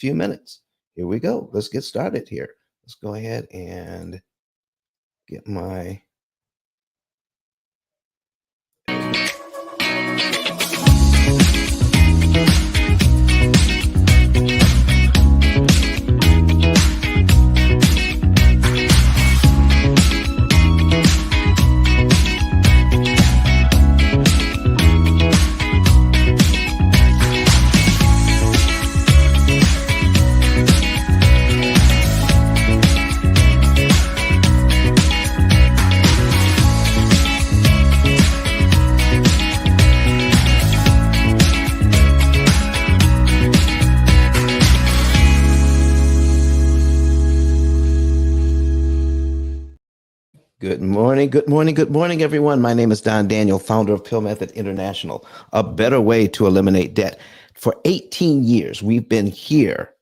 few minutes. Here we go. Let's get started here. Let's go ahead and get my Good morning, good morning, good morning, everyone. My name is Don Daniel, founder of P.I.L.L Method International, a better way to eliminate debt. For 18 years, we've been here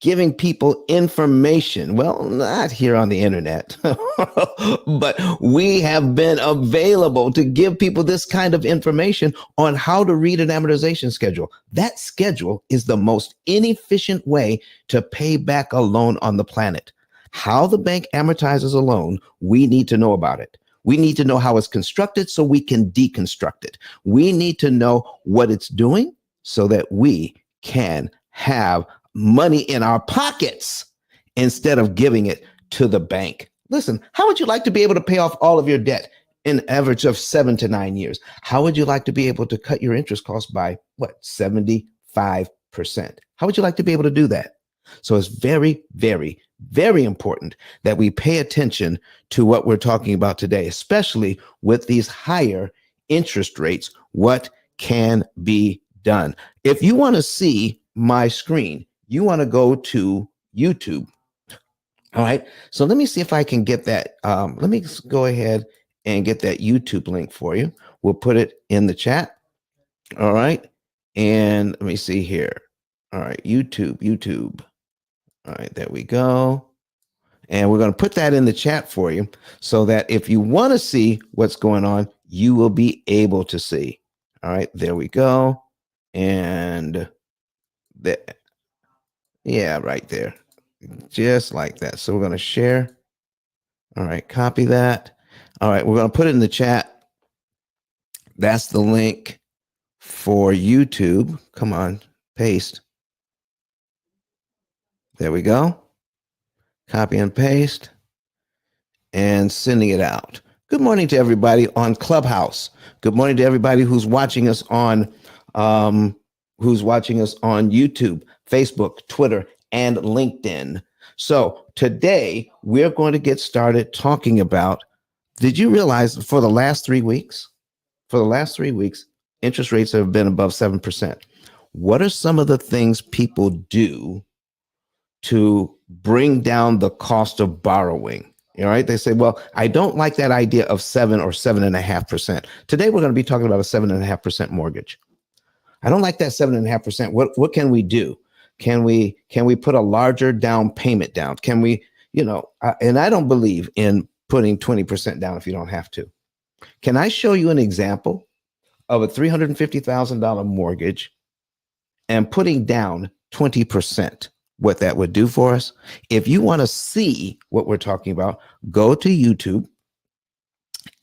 giving people information. Well, not here on the internet, but we have been available to give people this kind of information on how to read an amortization schedule. That schedule is the most inefficient way to pay back a loan on the planet. How the bank amortizes a loan, we need to know about it. We need to know how it's constructed so we can deconstruct it. We need to know what it's doing so that we can have money in our pockets instead of giving it to the bank. Listen, how would you like to be able to pay off all of your debt in an average of 7 to 9 years? How would you like to be able to cut your interest costs by 75%? How would you like to be able to do that? So it's very, very, very important that we pay attention to what we're talking about today, especially with these higher interest rates. What can be done? If you want to see my screen, you want to go to YouTube. All right. So let me see if I can get that. Let me go ahead and get that YouTube link for you. We'll put it in the chat. All right. And let me see here. All right. YouTube. All right. There we go. And we're going to put that in the chat for you so that if you want to see what's going on, you will be able to see. All right. There we go. And that. Yeah, right there. Just like that. So we're going to share. All right. Copy that. All right. We're going to put it in the chat. That's the link for YouTube. Come on. Paste. There we go. Copy and paste and sending it out. Good morning to everybody on Clubhouse. Good morning to everybody who's watching us on YouTube, Facebook, Twitter, and LinkedIn. So today we're going to get started talking about, did you realize for the last 3 weeks, interest rates have been above 7%. What are some of the things people do to bring down the cost of borrowing? All right. They say, well, I don't like that idea of 7 or 7.5%. Today, we're going to be talking about a 7.5% mortgage. I don't like that 7.5%. What can we do? Can we put a larger down payment down? Can we, and I don't believe in putting 20% down if you don't have to. Can I show you an example of a $350,000 mortgage and putting down 20%? What that would do for us? If you want to see what we're talking about, go to YouTube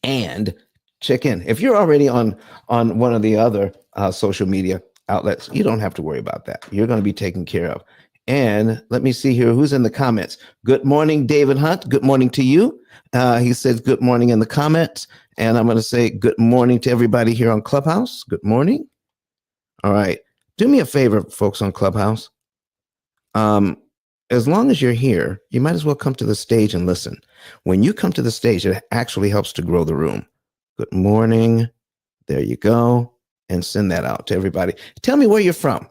and check in. If you're already on one of the other social media outlets, you don't have to worry about that. You're going to be taken care of. And let me see here who's in the comments. Good morning, David Hunt. Good morning to you. He says good morning in the comments. And I'm going to say good morning to everybody here on Clubhouse. Good morning. All right. Do me a favor, folks on Clubhouse. As long as you're here, you might as well come to the stage and listen. When you come to the stage, it actually helps to grow the room. Good morning. There you go. And send that out to everybody. Tell me where you're from.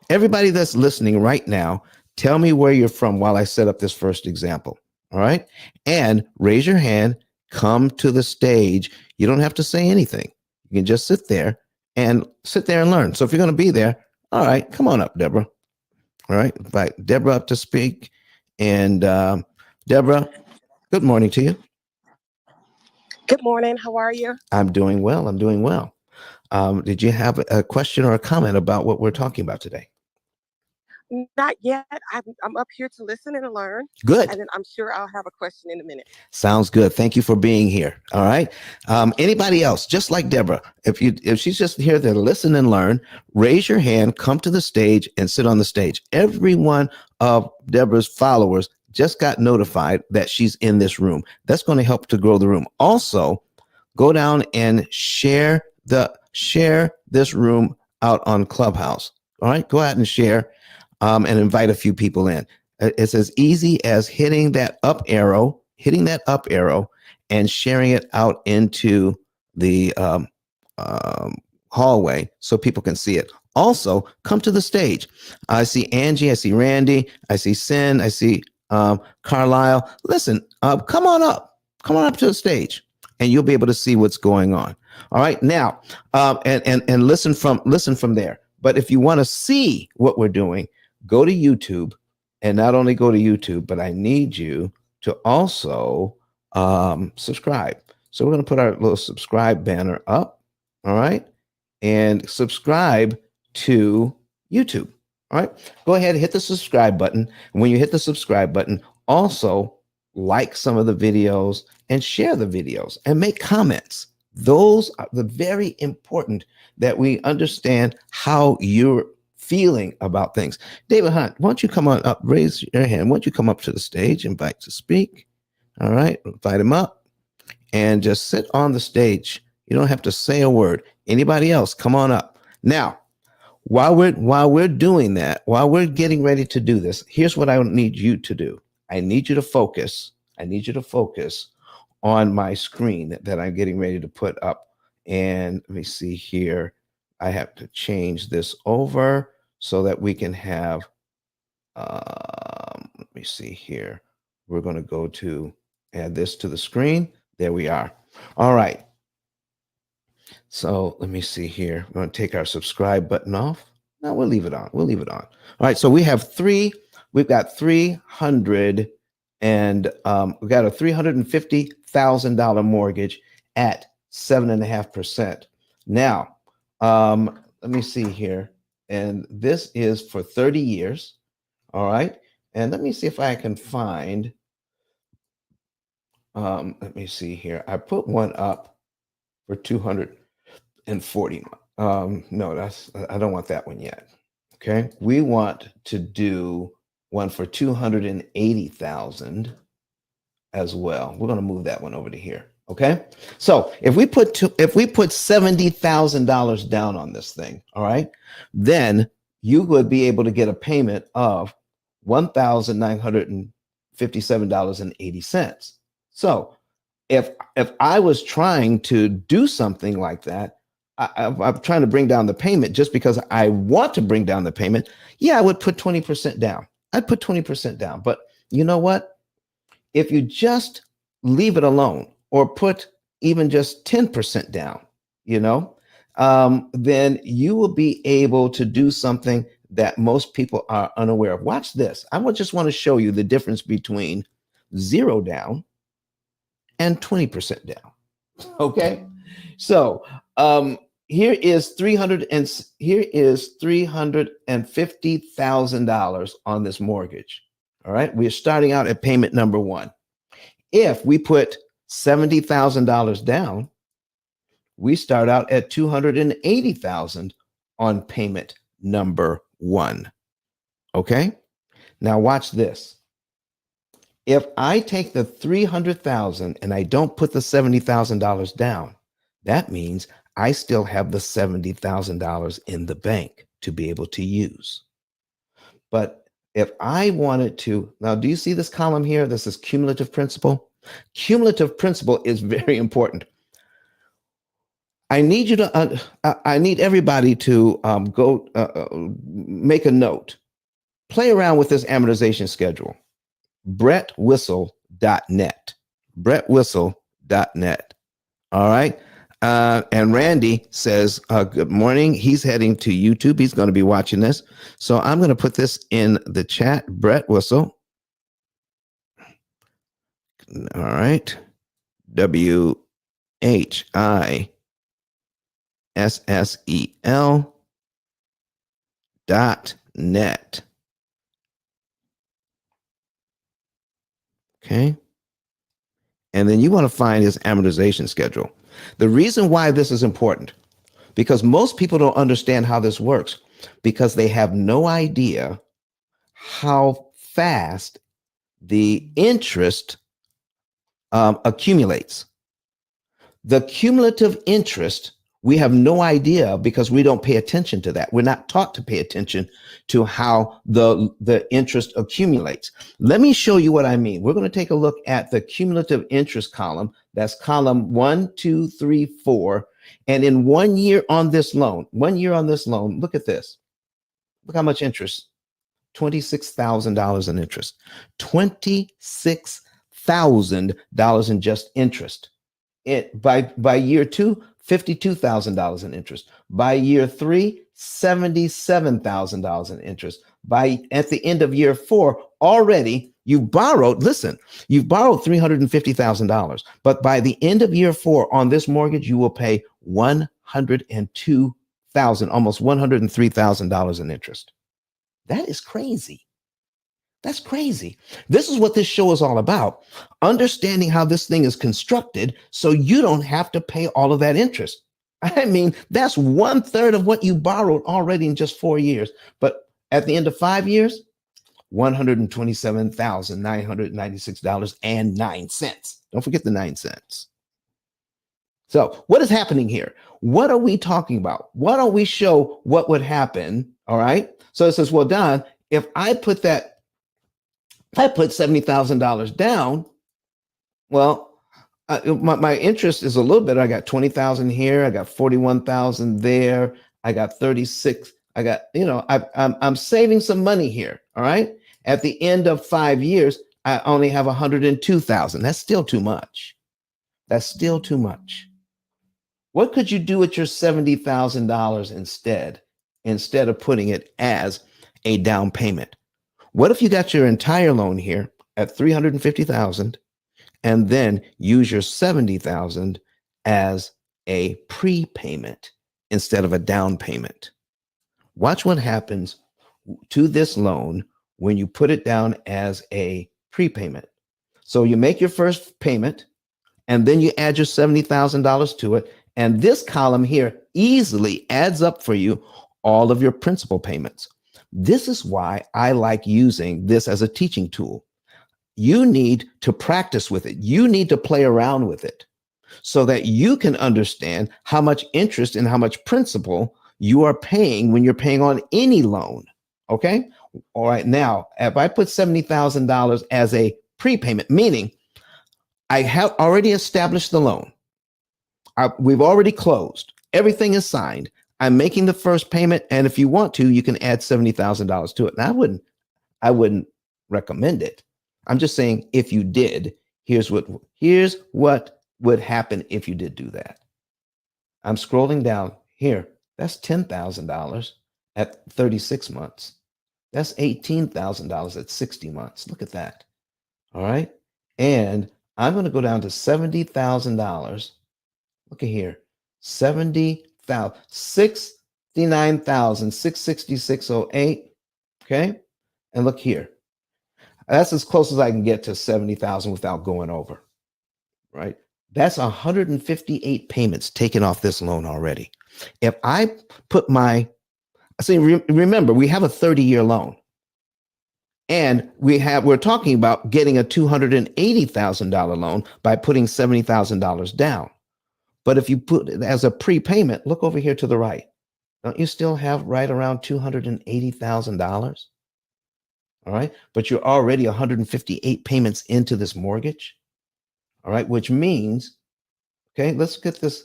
Everybody that's listening right now, tell me where you're from while I set up this first example. All right. And raise your hand, come to the stage. You don't have to say anything. You can just sit there and learn. So if you're going to be there, all right, come on up, Deborah. All right, invite Deborah up to speak. And Deborah, good morning to you. Good morning. How are you? I'm doing well. Did you have a question or a comment about what we're talking about today? Not yet. I'm up here to listen and learn, Good. and then I'm sure I'll have a question in a minute. Sounds good. Thank you for being here. All right. Anybody else, just like Deborah, if she's just here to listen and learn, raise your hand, come to the stage, and sit on the stage. Every one of Deborah's followers just got notified that she's in this room. That's going to help to grow the room. Also, go down and share this room out on Clubhouse. All right. Go out and share and invite a few people in. It's as easy as hitting that up arrow, and sharing it out into the hallway so people can see it. Also, come to the stage. I see Angie, I see Randy, I see Sin, I see Carlisle. Listen, come on up. Come on up to the stage, and you'll be able to see what's going on. All right, now, and listen from there. But if you want to see what we're doing, go to YouTube, and not only go to YouTube, but I need you to also subscribe. So we're going to put our little subscribe banner up. All right, and subscribe to YouTube. All right, go ahead and hit the subscribe button. And when you hit the subscribe button, also like some of the videos and share the videos and make comments. Those are the very important that we understand how you're feeling about things. David Hunt, why don't you come on up, raise your hand. Why don't you come up to the stage, invite to speak? All right, invite him up and just sit on the stage. You don't have to say a word. Anybody else, come on up. Now, while we're doing that, while we're getting ready to do this, here's what I need you to do. I need you to focus. I need you to focus on my screen that I'm getting ready to put up. And let me see here. I have to change this over so that we can have, let me see here. We're going to go to add this to the screen. There we are. All right. So let me see here. We're going to take our subscribe button off. No, we'll leave it on. We'll leave it on. All right. So we've got 300 and we've got a $350,000 mortgage at 7.5%. Now, let me see here. And this is for 30 years. All right. And let me see if I can find, let me see here. I put one up for 240. No, I don't want that one yet. Okay. We want to do one for 280,000 as well. We're going to move that one over to here. Okay. So if we put $70,000 down on this thing, all right, then you would be able to get a payment of $1,957.80. So if I was trying to do something like that, I'm trying to bring down the payment just because I want to bring down the payment. Yeah, I would put 20% down. I'd put 20% down. But you know what? If you just leave it alone or put even just 10% down, then you will be able to do something that most people are unaware of. Watch this. I just want to show you the difference between 0 down and 20% down. Okay. So here is $350,000 on this mortgage. All right. We're starting out at payment number 1. If we put $70,000 down, we start out at $280,000 on payment number 1. Okay. Now watch this. If I take the $300,000 and I don't put the $70,000 down, that means I still have the $70,000 in the bank to be able to use. But if I wanted to, now do you see this column here? This is cumulative principal. Cumulative principal is very important. I need you to, I need everybody to go make a note. Play around with this amortization schedule. BrettWhistle.net. BrettWhistle.net. All right. And Randy says, good morning. He's heading to YouTube. He's going to be watching this. So I'm going to put this in the chat. Brett Whistle. All right. WHISSEL.net. Okay. And then you want to find his amortization schedule. The reason why this is important, because most people don't understand how this works because they have no idea how fast the interest accumulates. The cumulative interest, we have no idea because we don't pay attention to that. We're not taught to pay attention to how the interest accumulates. Let me show you what I mean. We're going to take a look at the cumulative interest column. That's column 1, 2, 3, 4. And in 1 year on this loan, 1 year on this loan, look at this. Look how much interest. $26,000 in interest. $26,000 in just interest. By year 2, $52,000 in interest. By year 3, $77,000 in interest. At the end of year 4, already you've borrowed $350,000. But by the end of year 4 on this mortgage, you will pay $102,000, almost $103,000 in interest. That is crazy. That's crazy. This is what this show is all about. Understanding how this thing is constructed so you don't have to pay all of that interest. I mean, that's 1/3 of what you borrowed already in just 4 years. But at the end of 5 years, $127,996.09. Don't forget the 9 cents. So what is happening here? What are we talking about? Why don't we show what would happen? All right. So it says, well, Don, if I put $70,000 down, well, my interest is a little bit. I got 20,000 here. I got 41,000 there. I got 36. I got, I'm saving some money here. All right. At the end of 5 years, I only have 102,000. That's still too much. That's still too much. What could you do with your $70,000 instead of putting it as a down payment? What if you got your entire loan here at $350,000 and then use your $70,000 as a prepayment instead of a down payment? Watch what happens to this loan when you put it down as a prepayment. So you make your first payment and then you add your $70,000 to it. And this column here easily adds up for you all of your principal payments. This is why I like using this as a teaching tool. You need to practice with it. You need to play around with it so that you can understand how much interest and how much principal you are paying when you're paying on any loan. Okay. All right. Now, if I put $70,000 as a prepayment, meaning I have already established the loan. We've already closed. Everything is signed. I'm making the first payment. And if you want to, you can add $70,000 to it. And I wouldn't recommend it. I'm just saying, if you did, here's what would happen if you did do that. I'm scrolling down here. That's $10,000 at 36 months. That's $18,000 at 60 months. Look at that. All right. And I'm going to go down to $70,000. Look at here. 70,000, 69,666.08. Okay. And look here. That's as close as I can get to 70,000 without going over. Right. That's 158 payments taken off this loan already. If I put remember, we have a 30-year loan. And we're talking about getting a $280,000 loan by putting $70,000 down. But if you put it as a prepayment, look over here to the right. Don't you still have right around $280,000? All right. But you're already 158 payments into this mortgage. All right. Which means, okay, let's get this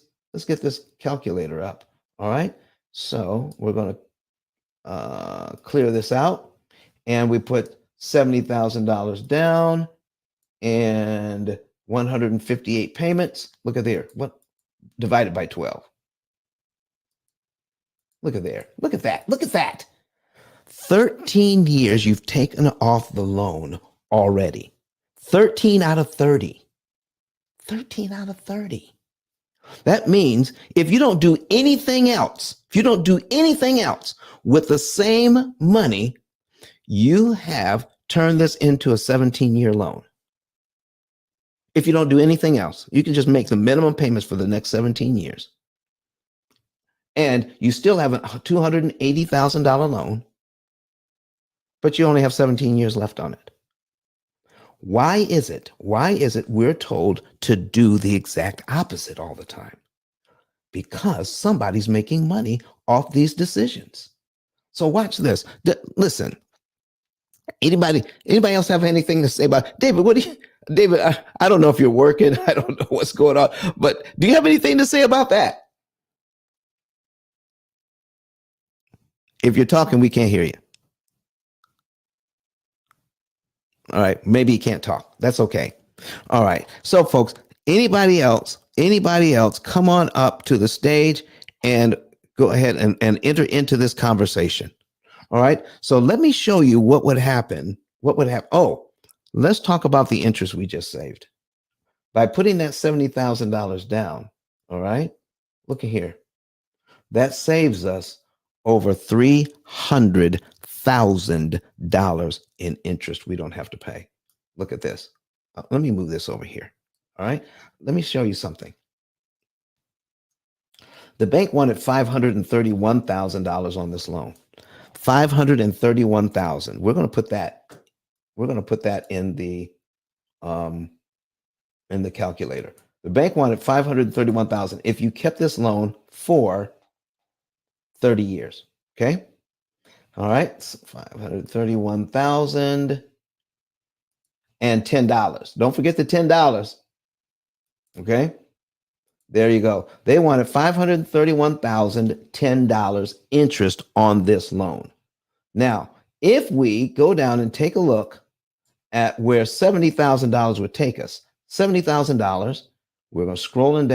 calculator up. All right. So we're going to clear this out. And we put $70,000 down and 158 payments. Look at there. What? Divided by 12. Look at there. Look at that. Look at that. 13 years you've taken off the loan already. 13 out of 30. 13 out of 30. That means if you don't do anything else, with the same money, you have turned this into a 17-year loan. If you don't do anything else, you can just make the minimum payments for the next 17 years. And you still have a $280,000 loan, but you only have 17 years left on it. Why is it? Why is it we're told to do the exact opposite all the time? Because somebody's making money off these decisions. So watch this. Listen, anybody else have anything to say about it? David? David, I don't know if you're working. I don't know what's going on, but do you have anything to say about that? If you're talking, we can't hear you. All right. Maybe you can't talk. That's okay. All right. So folks, anybody else, come on up to the stage and go ahead and enter into this conversation. All right. So let me show you what would happen. What would happen? Oh, let's talk about the interest we just saved. By putting that $70,000 down, all right, look at here. That saves us over $300,000 in interest we don't have to pay. Look at this. Let me move this over here. All right. Let me show you something. The bank wanted $531,000 on this loan. $531,000. We're going to put that in the calculator. The bank wanted $531,000 if you kept this loan for 30 years. Okay. All right. So 531,000 and $10. Don't forget the $10. Okay. There you go. They wanted $531,010 interest on this loan. Now, if we go down and take a look at where $70,000 would take us, $70,000, we're scrolling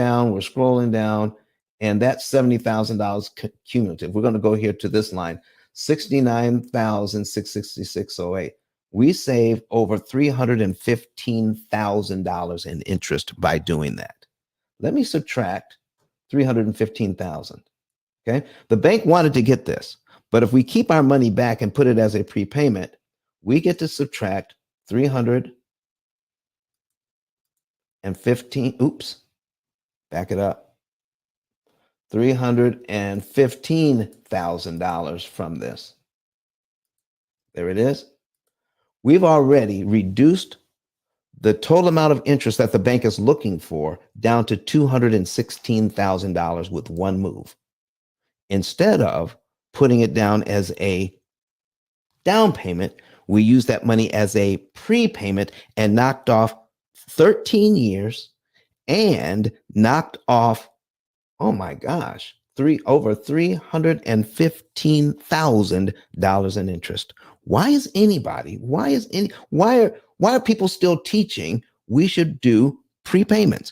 down, and that's $70,000 cumulative. We're going to go here to this line, $69,666.08. We save over $315,000 in interest by doing that. Let me subtract $315,000. Okay. The bank wanted to get this, but if we keep our money back and put it as a prepayment, we get to subtract 315. Oops. Back it up. $315,000 from this. There it is. We've already reduced the total amount of interest that the bank is looking for down to $216,000 with one move. Instead of putting it down as a down payment, we use that money as a prepayment and knocked off 13 years and knocked off, oh my gosh, over $315,000 in interest. Why are people still teaching we should do prepayments?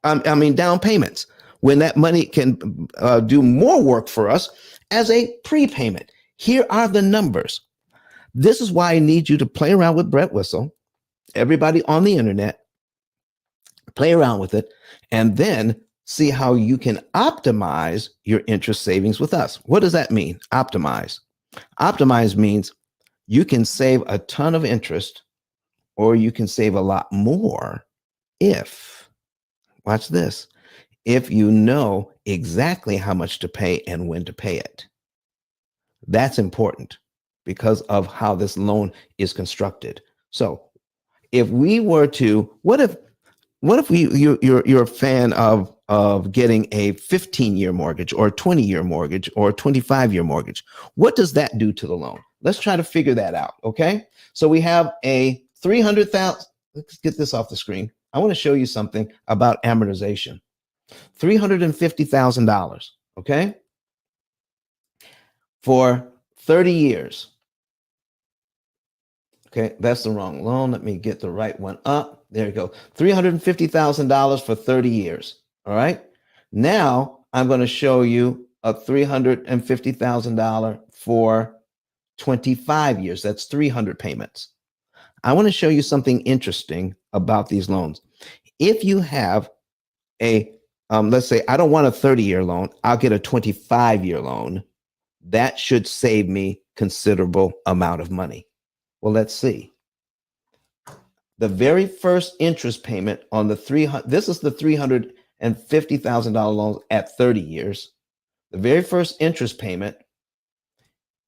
Down payments, when that money can do more work for us as a prepayment. Here are the numbers. This is why I need you to play around with Brett Whistle. Everybody on the internet, play around with it, and then see how you can optimize your interest savings with us. What does that mean? Optimize. Optimize means you can save a ton of interest, or you can save a lot more if, watch this, if you know exactly how much to pay and when to pay it. That's important because of how this loan is constructed. So if we were to, what if you're a fan of getting a 15-year mortgage or a 20-year mortgage or a 25-year mortgage? What does that do to the loan? Let's try to figure that out. Okay. So we have a 300,000. Let's get this off the screen. I want to show you something about amortization. $350,000. Okay. For 30 years. Okay, that's the wrong loan. Let me get the right one up. There you go. $350,000 for 30 years. All right. Now I'm going to show you a $350,000 for 25 years. That's 300 payments. I want to show you something interesting about these loans. If you have let's say I don't want a 30-year loan, I'll get a 25-year loan. That should save me considerable amount of money. Well, let's see. the very first interest payment on the 300, this is the $350,000 loan at 30 years. The very first interest payment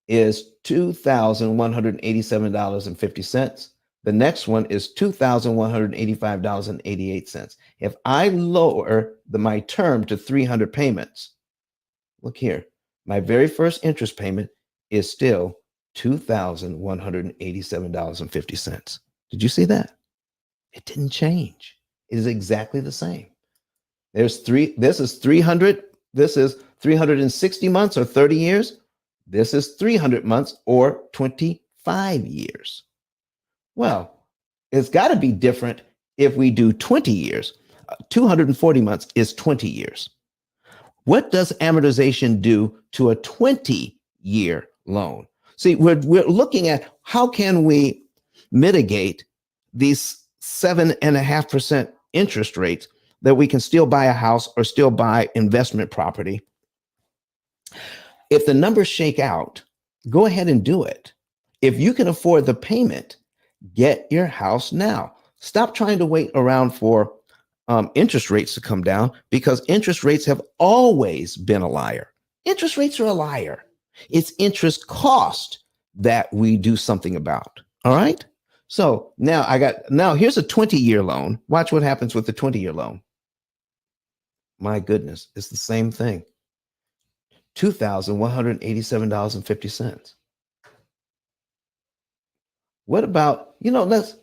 is $2,187.50. The next one is $2,185.88. If I lower my term to 300 payments, look here, my very first interest payment is still $2,187.50. Did you see that? It didn't change. It is exactly the same. This is 300, this is 360 months or 30 years. This is 300 months or 25 years. Well, it's got to be different if we do 20 years. 240 months is 20 years. What does amortization do to a 20-year loan? See, we're looking at how can we mitigate these 7.5% interest rates that we can still buy a house or still buy investment property. If the numbers shake out, go ahead and do it. If you can afford the payment, get your house now. Stop trying to wait around for interest rates to come down, because interest rates have always been a liar. Interest rates are a liar. It's interest cost that we do something about. All right. So now here's a 20-year loan. Watch what happens with the 20-year loan. My goodness, it's the same thing. $2,187.50. What about, let's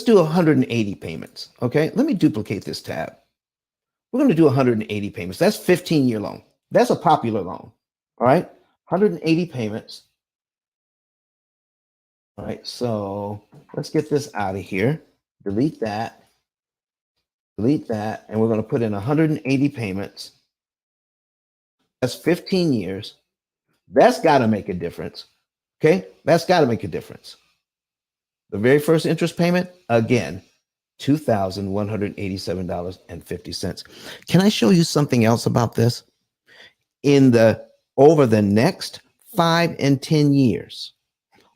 do 180 payments. Okay. Let me duplicate this tab. We're going to do 180 payments. That's 15-year loan. That's a popular loan. All right. 180 payments. All right. So let's get this out of here. Delete that. Delete that. And we're going to put in 180 payments. That's 15 years. That's got to make a difference. Okay. That's got to make a difference. The very first interest payment, again, $2,187.50. Can I show you something else about this? Over the next 5 and 10 years,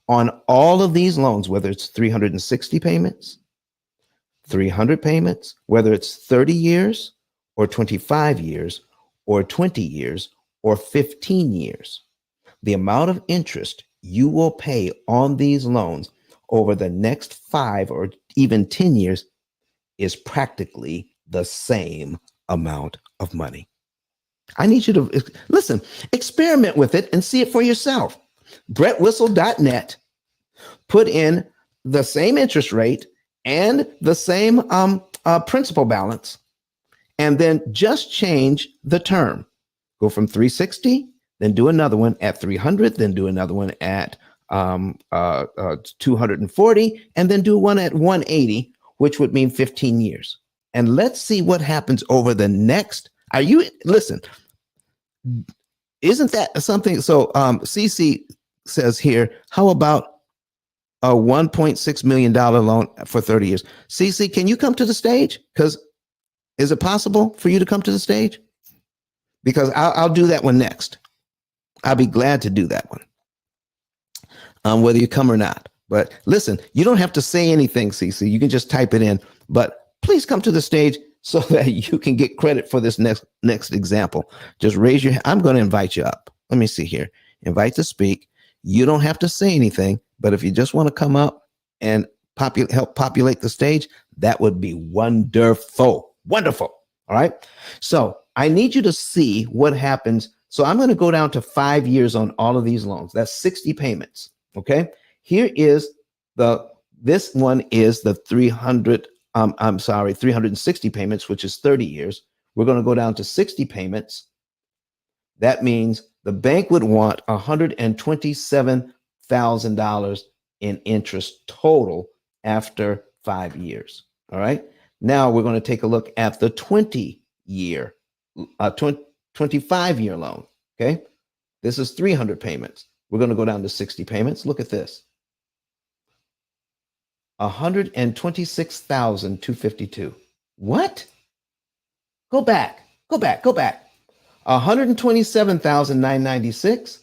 on all of these loans, whether it's 360 payments, 300 payments, whether it's 30 years or 25 years or 20 years or 15 years, the amount of interest you will pay on these loans over the next 5 or even 10 years is practically the same amount of money. I need you to listen, experiment with it and see it for yourself. BrettWhistle.net, put in the same interest rate and the same principal balance, and then just change the term. Go from 360, then do another one at 300, then do another one at 240, and then do one at 180, which would mean 15 years. And let's see what happens over the next. Listen, isn't that something? So CC says here, how about a $1.6 million loan for 30 years? CC, can you come to the stage? Because is it possible for you to come to the stage? Because I'll do that one next. I'll be glad to do that one, whether you come or not. But listen, you don't have to say anything, CC. You can just type it in. But please come to the stage so that you can get credit for this next example. Just raise your hand. I'm going to invite you up. Let me see here. Invite to speak. You don't have to say anything, but if you just want to come up and help populate the stage, that would be wonderful. Wonderful. All right. So I need you to see what happens. So I'm going to go down to 5 years on all of these loans. That's 60 payments. Okay. Here is this one is the 360 payments, which is 30 years. We're going to go down to 60 payments. That means the bank would want $127,000 in interest total after 5 years. All right. Now we're going to take a look at the 25-year loan. Okay. This is 300 payments. We're going to go down to 60 payments. Look at this. $126,252. What? Go back. $127,996.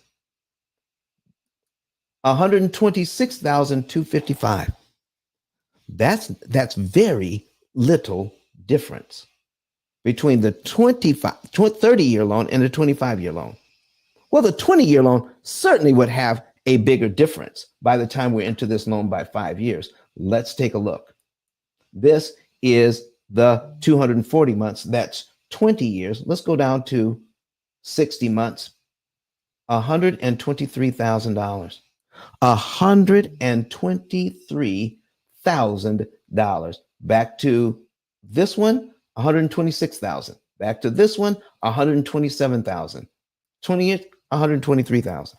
$126,255. That's very little difference between the 30-year loan and the 25-year loan. Well, the 20-year loan certainly would have a bigger difference by the time we're into this loan by 5 years. Let's take a look. This is the 240 months. That's 20 years. Let's go down to 60 months. $123,000. $123,000. Back to this one, 126,000. Back to this one, 127,000. 20 years, 123,000.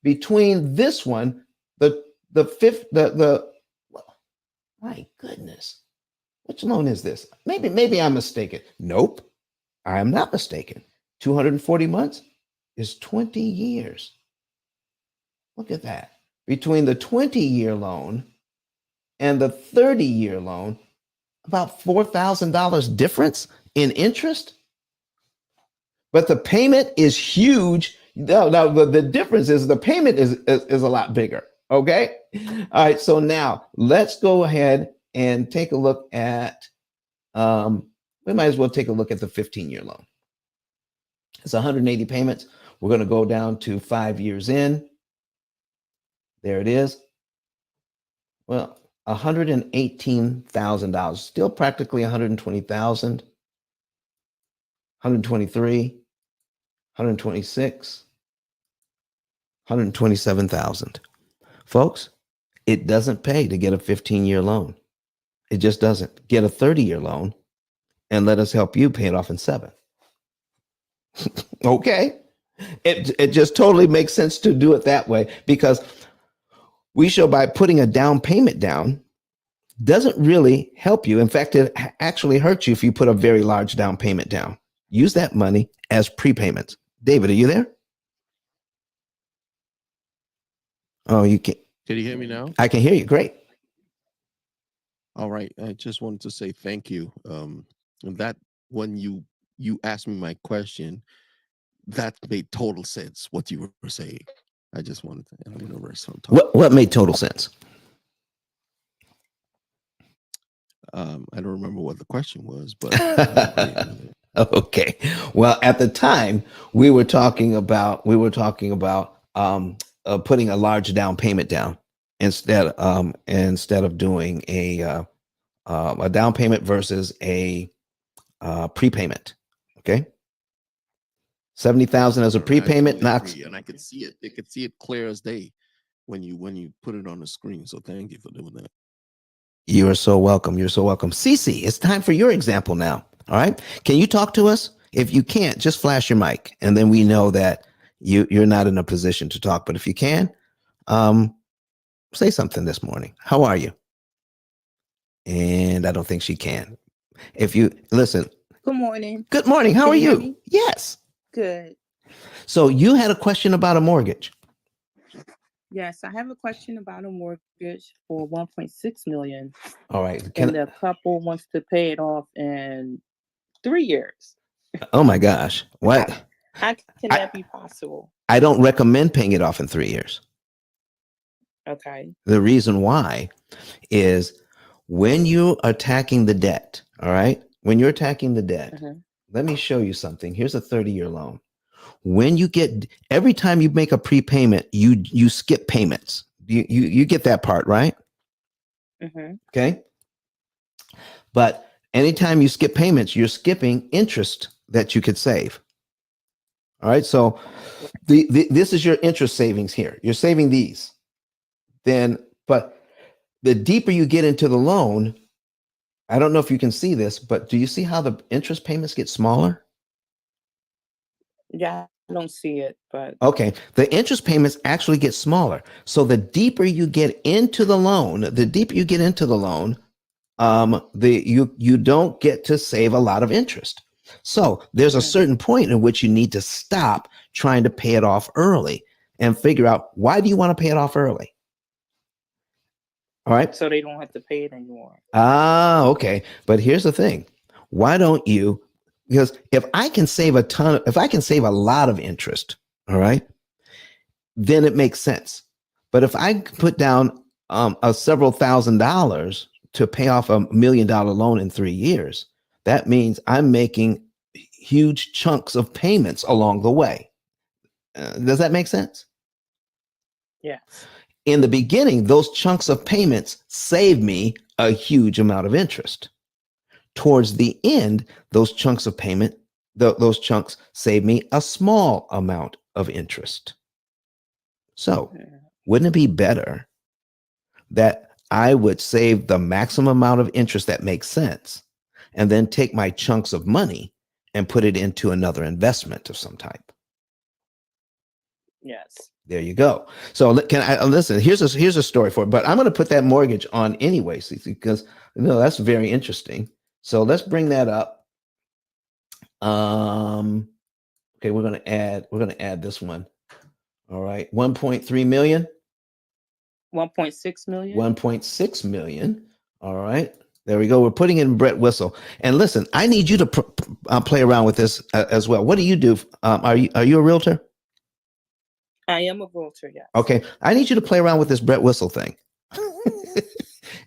Between this one, the fifth, the my goodness, which loan is this? Maybe I'm mistaken. Nope, I am not mistaken. 240 months is 20 years. Look at that. Between the 20-year loan and the 30-year loan, about $4,000 difference in interest. But the payment is huge. Now the difference is the payment is a lot bigger. Okay. All right. So now let's go ahead and take a look at, we might as well take a look at the 15-year loan. It's 180 payments. We're going to go down to 5 years in. There it is. Well, $118,000, still practically 120,000, 123, 126, 127,000. Folks, it doesn't pay to get a 15-year loan. It just doesn't. Get a 30-year loan and let us help you pay it off in 7. Okay. It just totally makes sense to do it that way, because we show by putting a down payment down doesn't really help you. In fact, it actually hurts you if you put a very large down payment down. Use that money as prepayments. David, are you there? Oh, you can't. Can you hear me now? I can hear you. Great. All right. I just wanted to say thank you. And that when you asked me my question, that made total sense what you were saying. I just wanted to. I'm going to rest on top. What made total sense? I don't remember what the question was, but okay. Well, at the time we were talking about putting a large down payment down instead of doing a down payment versus a prepayment. Okay. 70,000 as a prepayment, and I could see it. They could see it clear as day when you put it on the screen. So thank you for doing that. You are so welcome. You're so welcome. Cece, it's time for your example now. All right. Can you talk to us? If you can't, just flash your mic, and then we know that you're not in a position to talk. But if you can, say something this morning. How are you? And I don't think she can. If you listen. Good morning. Good morning. How are you? Yes. Good. So you had a question about a mortgage. Yes, I have a question about a mortgage for 1.6 million. All right. And the couple wants to pay it off in 3 years. Oh my gosh. What? How can that be possible? I don't recommend paying it off in 3 years. Okay. The reason why is when you're attacking the debt, all right? When you're attacking the debt, let me show you something. Here's a 30-year loan. When you get, every time you make a prepayment, you skip payments. You get that part, right? Okay. But anytime you skip payments, you're skipping interest that you could save. All right. So this is your interest savings here. You're saving these. But the deeper you get into the loan, I don't know if you can see this, but do you see how the interest payments get smaller? Yeah, I don't see it, but okay. The interest payments actually get smaller. So the deeper you get into the loan, you don't get to save a lot of interest. So there's a certain point in which you need to stop trying to pay it off early and figure out, why do you want to pay it off early? All right. So they don't have to pay it anymore. Okay. But here's the thing. Why don't you, because if I can save a lot of interest, all right, then it makes sense. But if I put down several $1,000s to pay off $1 million loan in 3 years, that means I'm making huge chunks of payments along the way. Does that make sense? Yes. In the beginning, those chunks of payments save me a huge amount of interest. Towards the end, those chunks of payment, those chunks save me a small amount of interest. So, wouldn't it be better that I would save the maximum amount of interest that makes sense and then take my chunks of money and put it into another investment of some type? Yes. There you go. So can I listen? Here's a story for it, but I'm going to put that mortgage on anyway, Cece, because that's very interesting. So let's bring that up. Okay, we're going to add this one. All right, 1.3 million. 1.6 million. 1.6 million. All right. There we go. We're putting in Brett Whistle. And listen, I need you to play around with this as well. What do you do? Are you a realtor? I am a realtor, yes. Okay. I need you to play around with this Brett Whistle thing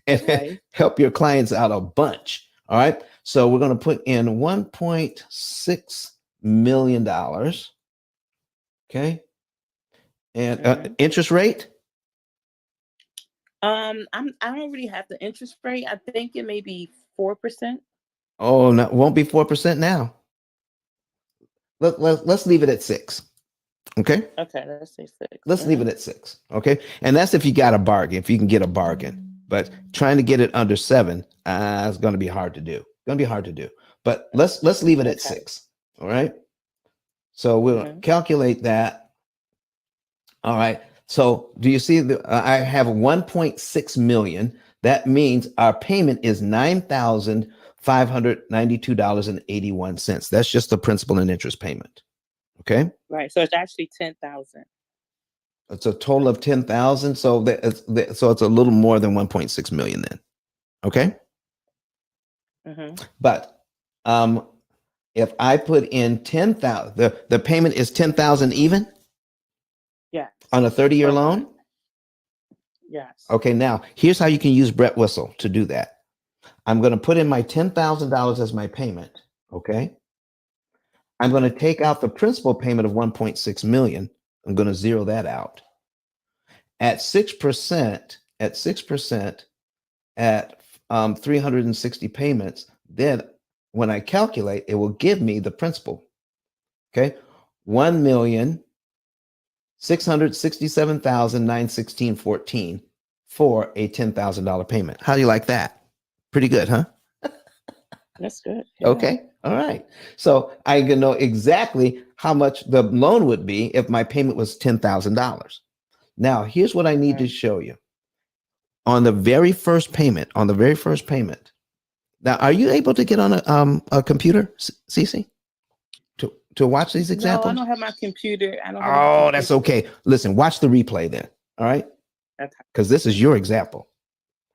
and help your clients out a bunch. All right. So we're going to put in $1.6 million. Okay. And interest rate? I don't really have the interest rate. I think it may be 4%. Oh, no, it won't be 4% now. Let's leave it at 6. Okay. Okay, let's say 6. Let's leave it at 6. Okay. And that's if you got a bargain, if you can get a bargain. But trying to get it under 7 is going to be hard to do. But let's leave it at 6. All right. So we'll calculate that. All right. So do you see I have 1.6 million. That means our payment is $9,592.81. That's just the principal and interest payment. Okay. Right. So it's actually 10,000. It's a total of 10,000. So so it's a little more than 1.6 million then. Okay. But if I put in 10,000, the payment is 10,000 even. Yes. On a 30-year loan. Yes. Okay. Now here's how you can use Brett Whistle to do that. I'm going to put in my $10,000 as my payment. Okay. I'm going to take out the principal payment of 1.6 million. I'm going to zero that out. At 6%, at 360 payments, then when I calculate, it will give me the principal. Okay. 1,667,916.14 for a $10,000 payment. How do you like that? Pretty good, huh? That's good. Yeah. Okay. All right. So I can know exactly how much the loan would be if my payment was $10,000. Now, here's what I need to show you. On the very first payment, Now, are you able to get on a computer, Cece, to watch these examples? No, I don't have my computer. That's okay. Listen, watch the replay then. All right. Okay. Because this is your example.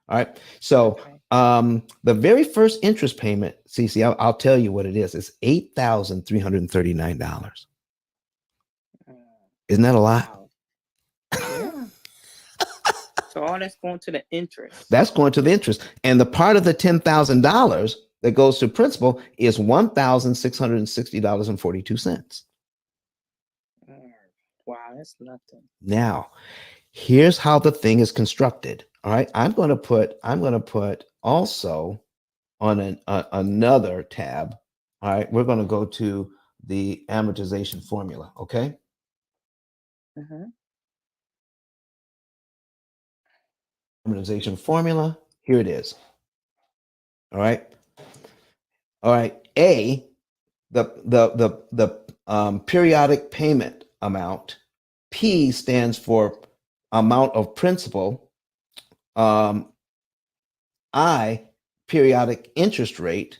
All right. So the very first interest payment, Cece, I'll tell you what it is. It's $8,339. Isn't that a lot? Wow. Yeah. So all that's going to the interest. That's going to the interest. And the part of the $10,000 that goes to principal is $1,660.42. Wow, that's nothing. Now, here's how the thing is constructed. All right. I'm going to put also on another tab. All right. We're going to go to the amortization formula. Okay. Amortization formula. Here it is. All right. All right. A, the periodic payment amount. P stands for amount of principal. I, periodic interest rate,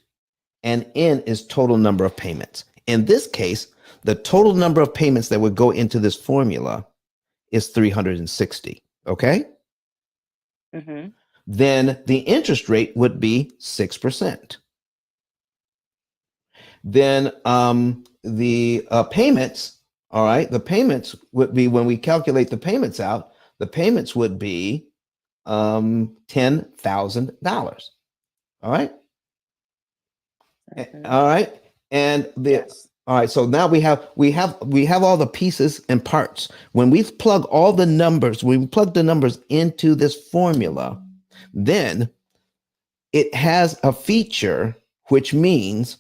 and N is total number of payments. In this case, the total number of payments that would go into this formula is 360. Okay. Then the interest rate would be 6%. Then the payments, all right, the payments would be, when we calculate the payments out, the payments would be $10,000. All right. Mhm. All right. And Yes. all right. So now we have all the pieces and parts. When we plug all the numbers, when we plug the numbers into this formula, then it has a feature, which means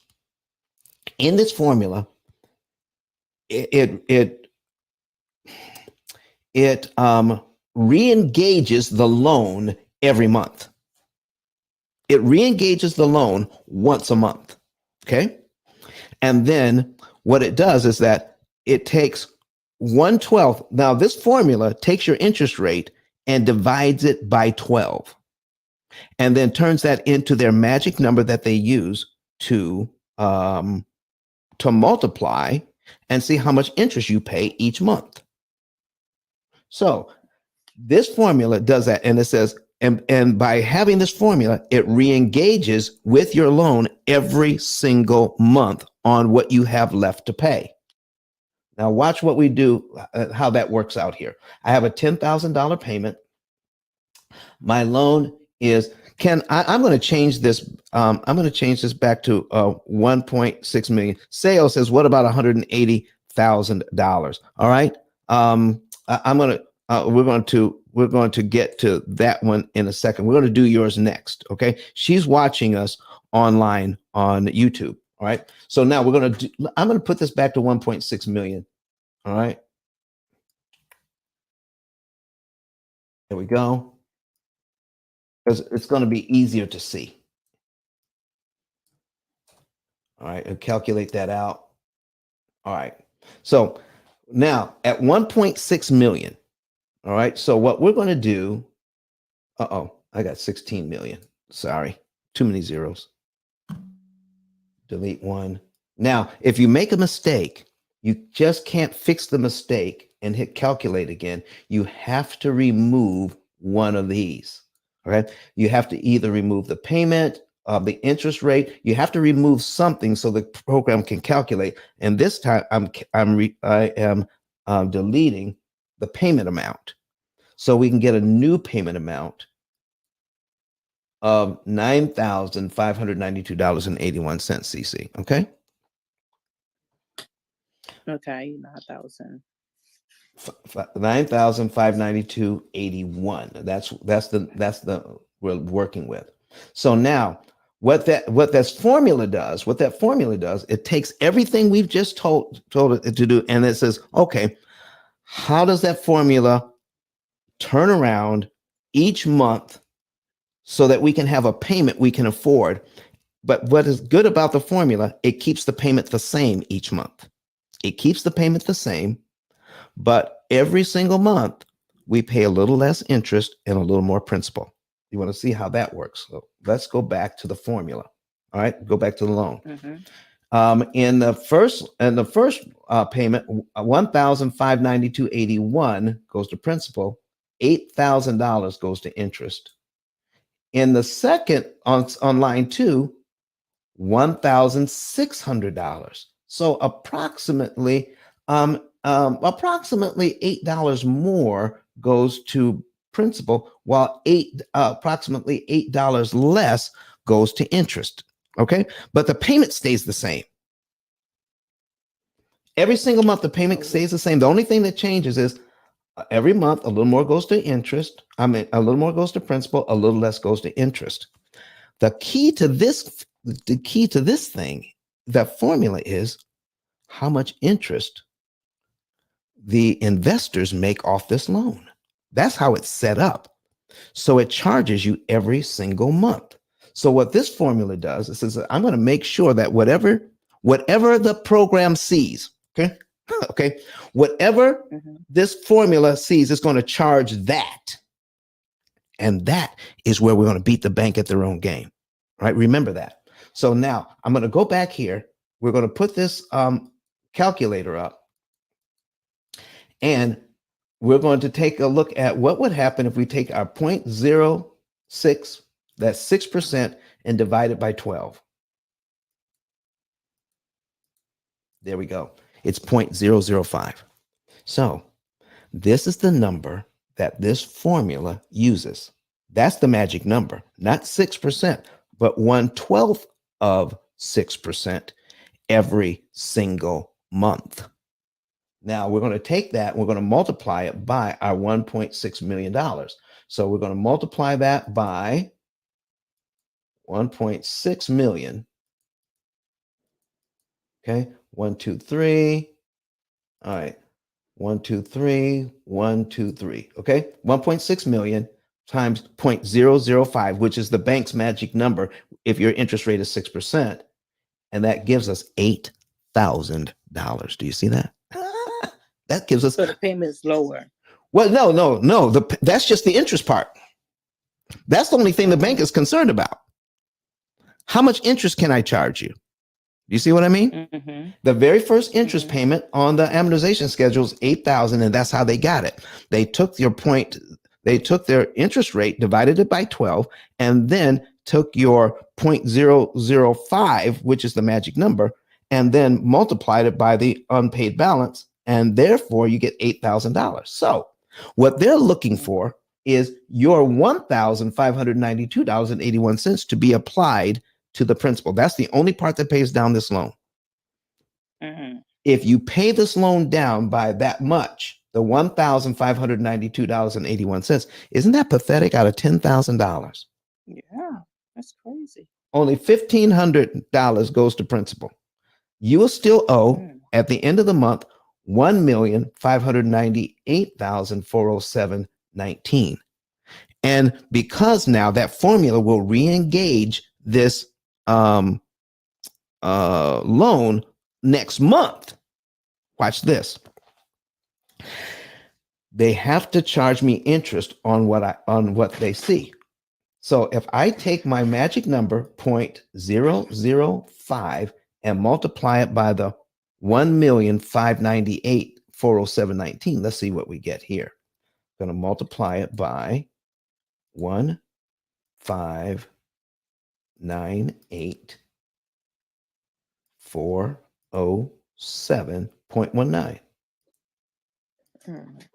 in this formula, it re-engages the loan every month. It re-engages the loan once a month. Okay. And then what it does is that it takes 1/12. Now, this formula takes your interest rate and divides it by 12, and then turns that into their magic number that they use to um, multiply and see how much interest you pay each month. So this formula does that, and it says, and by having this formula, it re-engages with your loan every single month on what you have left to pay. Now watch what we do, how that works out here. I have a $10,000 payment. My loan is, I'm going to change this. I'm going to change this back to 1.6 million. Sales says, what about $180,000? All right. I'm going to, we're going to get to that one in a second. We're going to do yours next. Okay. She's watching us online on YouTube. All right. So now I'm going to put this back to 1.6 million. All right. There we go. Because it's going to be easier to see. All right. And calculate that out. All right. So now at 1.6 million. All right. So what we're going to do. I got 16 million. Sorry. Too many zeros. Delete one. Now, if you make a mistake, you just can't fix the mistake and hit calculate again. You have to remove one of these. Okay. You have to either remove the payment, the interest rate. You have to remove something so the program can calculate. And this time I am deleting the payment amount so we can get a new payment amount of $9,592.81, CC. Okay. Okay, 9,000. 9,592.81. That's the we're working with. So now what that formula does, it takes everything we've just told it to do, and it says, okay, how does that formula turn around each month so that we can have a payment we can afford? But what is good about the formula, it keeps the payment the same each month. It keeps the payment the same, but every single month we pay a little less interest and a little more principal. You want to see how that works? So let's go back to the formula. All right, go back to the loan. In the first payment, 1,592.81 goes to principal. $8,000 goes to interest. In the second, on line 2, $1,600. So approximately $8 more goes to principal, while approximately $8 less goes to interest. Okay, but the payment stays the same. Every single month, the payment stays the same. The only thing that changes is every month a little more goes to interest. A little more goes to principal. A little less goes to interest. The key to this thing, that formula, is how much interest the investors make off this loan. That's how it's set up. So it charges you every single month. So what this formula does, it says, I'm going to make sure that whatever the program sees, okay, whatever this formula sees, it's going to charge that. And that is where we're going to beat the bank at their own game. Right? Remember that. So now I'm going to go back here. We're going to put this calculator up, and we're going to take a look at what would happen if we take our 0.06, that's 6%, and divide it by 12. There we go. It's 0.005. So this is the number that this formula uses. That's the magic number, not 6%, but 1/12 of 6% every single month. Now we're going to take that, we're going to multiply it by our $1.6 million. So we're going to multiply that by 1.6 million. Okay, 1, 2, 3. All right, 1, 2, 3, 1, 2, 3. Okay, 1.6 million times 0.005, which is the bank's magic number if your interest rate is 6%. And that gives us $8,000. Do you see that? That gives us. So the payment is lower. Well, no. That's just the interest part. That's the only thing the bank is concerned about. How much interest can I charge you? You see what I mean? Mm-hmm. The very first interest payment on the amortization schedule is $8,000, and that's how they got it. They took their interest rate, divided it by 12, and then took your 0.005, which is the magic number, and then multiplied it by the unpaid balance, and therefore you get $8,000. So what they're looking for is your $1,592.81 to be applied to the principal. That's the only part that pays down this loan. Mm-hmm. If you pay this loan down by that much, the $1,592.81, isn't that pathetic out of $10,000? Yeah, that's crazy. Only $1,500 goes to principal. You will still owe at the end of the month $1,598,407.19. And because now that formula will re-engage this loan next month, watch this. They have to charge me interest on what they see. So if I take my magic number 0.005 and multiply it by the 1,598,407.19, let's see what we get here. I'm going to multiply it by 1,598,407.19.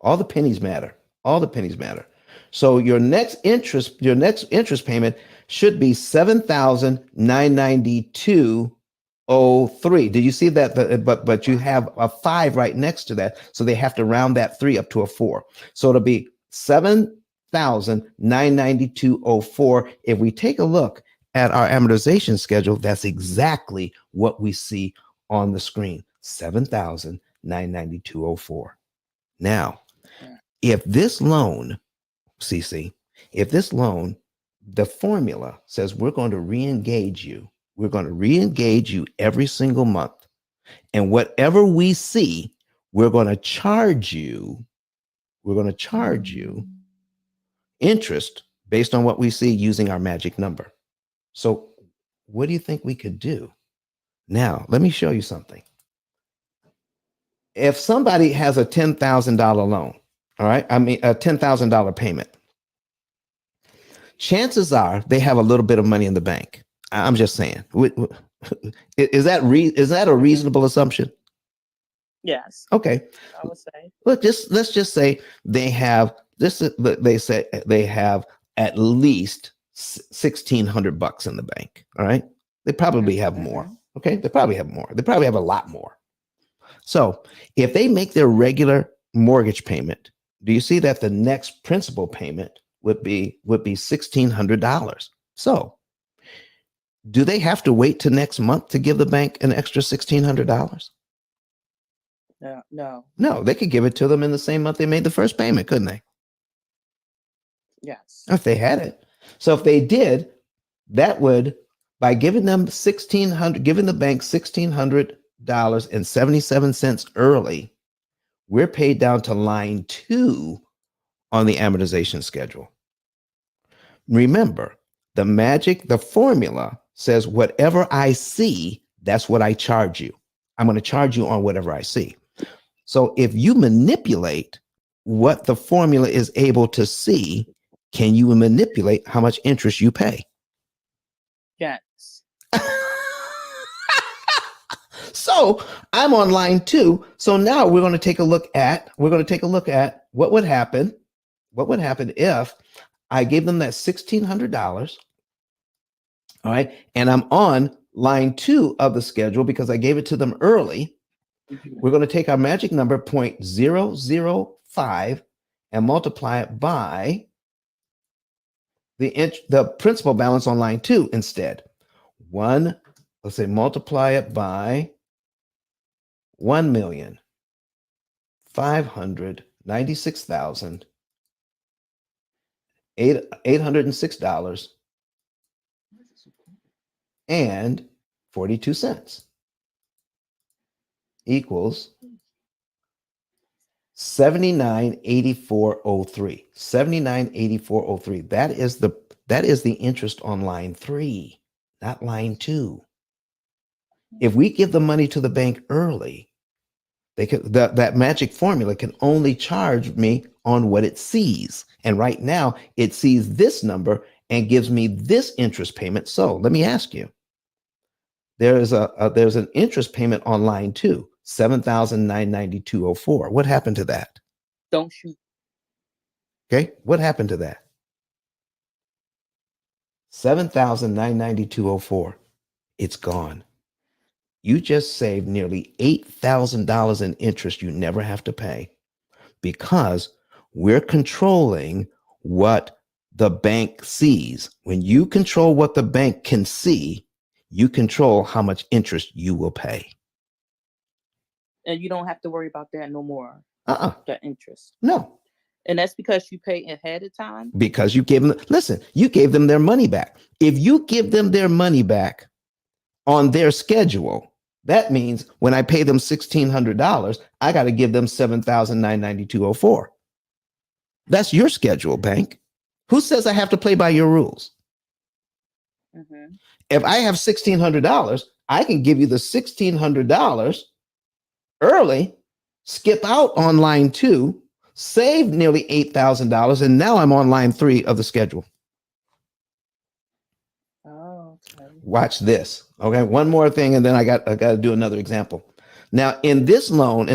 All the pennies matter. All the pennies matter. So your next interest payment should be $7,992.03. Did you see that? But you have a 5 right next to that, so they have to round that 3 up to a 4. So it'll be $7,992.04. If we take a look at our amortization schedule, that's exactly what we see on the screen. $7,992.04. Now, if this loan, CC, the formula says we're going to re-engage you. We're going to re-engage you every single month. And whatever we see, we're going to charge you interest based on what we see using our magic number. So what do you think we could do? Now, let me show you something. If somebody has a $10,000 loan, all right, I mean a $10,000 payment, chances are they have a little bit of money in the bank. I'm just saying. Is that a reasonable assumption? Yes. Okay. I would say. Let's just say they have this. They say they have at least $1,600 in the bank. All right. They probably have more. Okay. They probably have more. They probably have a lot more. So if they make their regular mortgage payment, do you see that the next principal payment would be $1,600? So do they have to wait till next month to give the bank an extra $1,600? No, they could give it to them in the same month they made the first payment, couldn't they? Yes. If they had it. So if they did, that would, by giving them giving the bank $1,600.77 early, we're paid down to line 2 on the amortization schedule. Remember, the formula says whatever I see, that's what I charge you. I'm going to charge you on whatever I see. So if you manipulate what the formula is able to see, can you manipulate how much interest you pay? Yes. So I'm on line 2. So now we're going to take a look at what would happen if I gave them that $1,600. All right. And I'm on line 2 of the schedule because I gave it to them early. We're going to take our magic number 0.005 and multiply it by the principal balance on line 2 instead. Let's say multiply it by 1,596,806 and 42 cents equals 798403. 798403. That is the interest on line 3, not line 2. If we give the money to the bank early, that magic formula can only charge me on what it sees. And right now it sees this number and gives me this interest payment. So let me ask you, there's an interest payment on line 2, $7,992.04. What happened to that? Don't shoot. Okay. What happened to that? $7,992.04. It's gone. You just saved nearly $8,000 in interest you never have to pay because we're controlling what the bank sees. When you control what the bank can see, you control how much interest you will pay. And you don't have to worry about that no more. The interest. No. And that's because you pay ahead of time? Because you gave them, listen, you gave them their money back. If you give them their money back on their schedule, that means when I pay them $1,600, I got to give them $7,992.04. That's your schedule, bank. Who says I have to play by your rules? Mm-hmm. If I have $1,600, I can give you the $1,600 early, skip out on line 2, save nearly $8,000, and now I'm on line 3 of the schedule. Oh, okay. Watch this. Okay, one more thing, and then I got to do another example. Now, in this loan,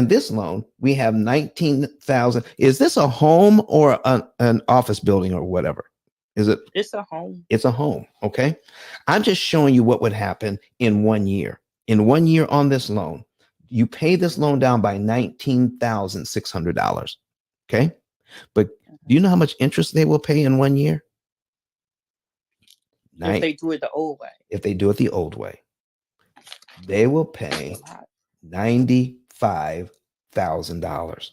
we have 19,000. Is this a home or an office building or whatever? Is it? It's a home. It's a home. Okay, I'm just showing you what would happen in 1 year. In 1 year on this loan, you pay this loan down by $19,600. Okay, but do you know how much interest they will pay in 1 year? If they do it the old way. If they do it the old way, they will pay $95,000.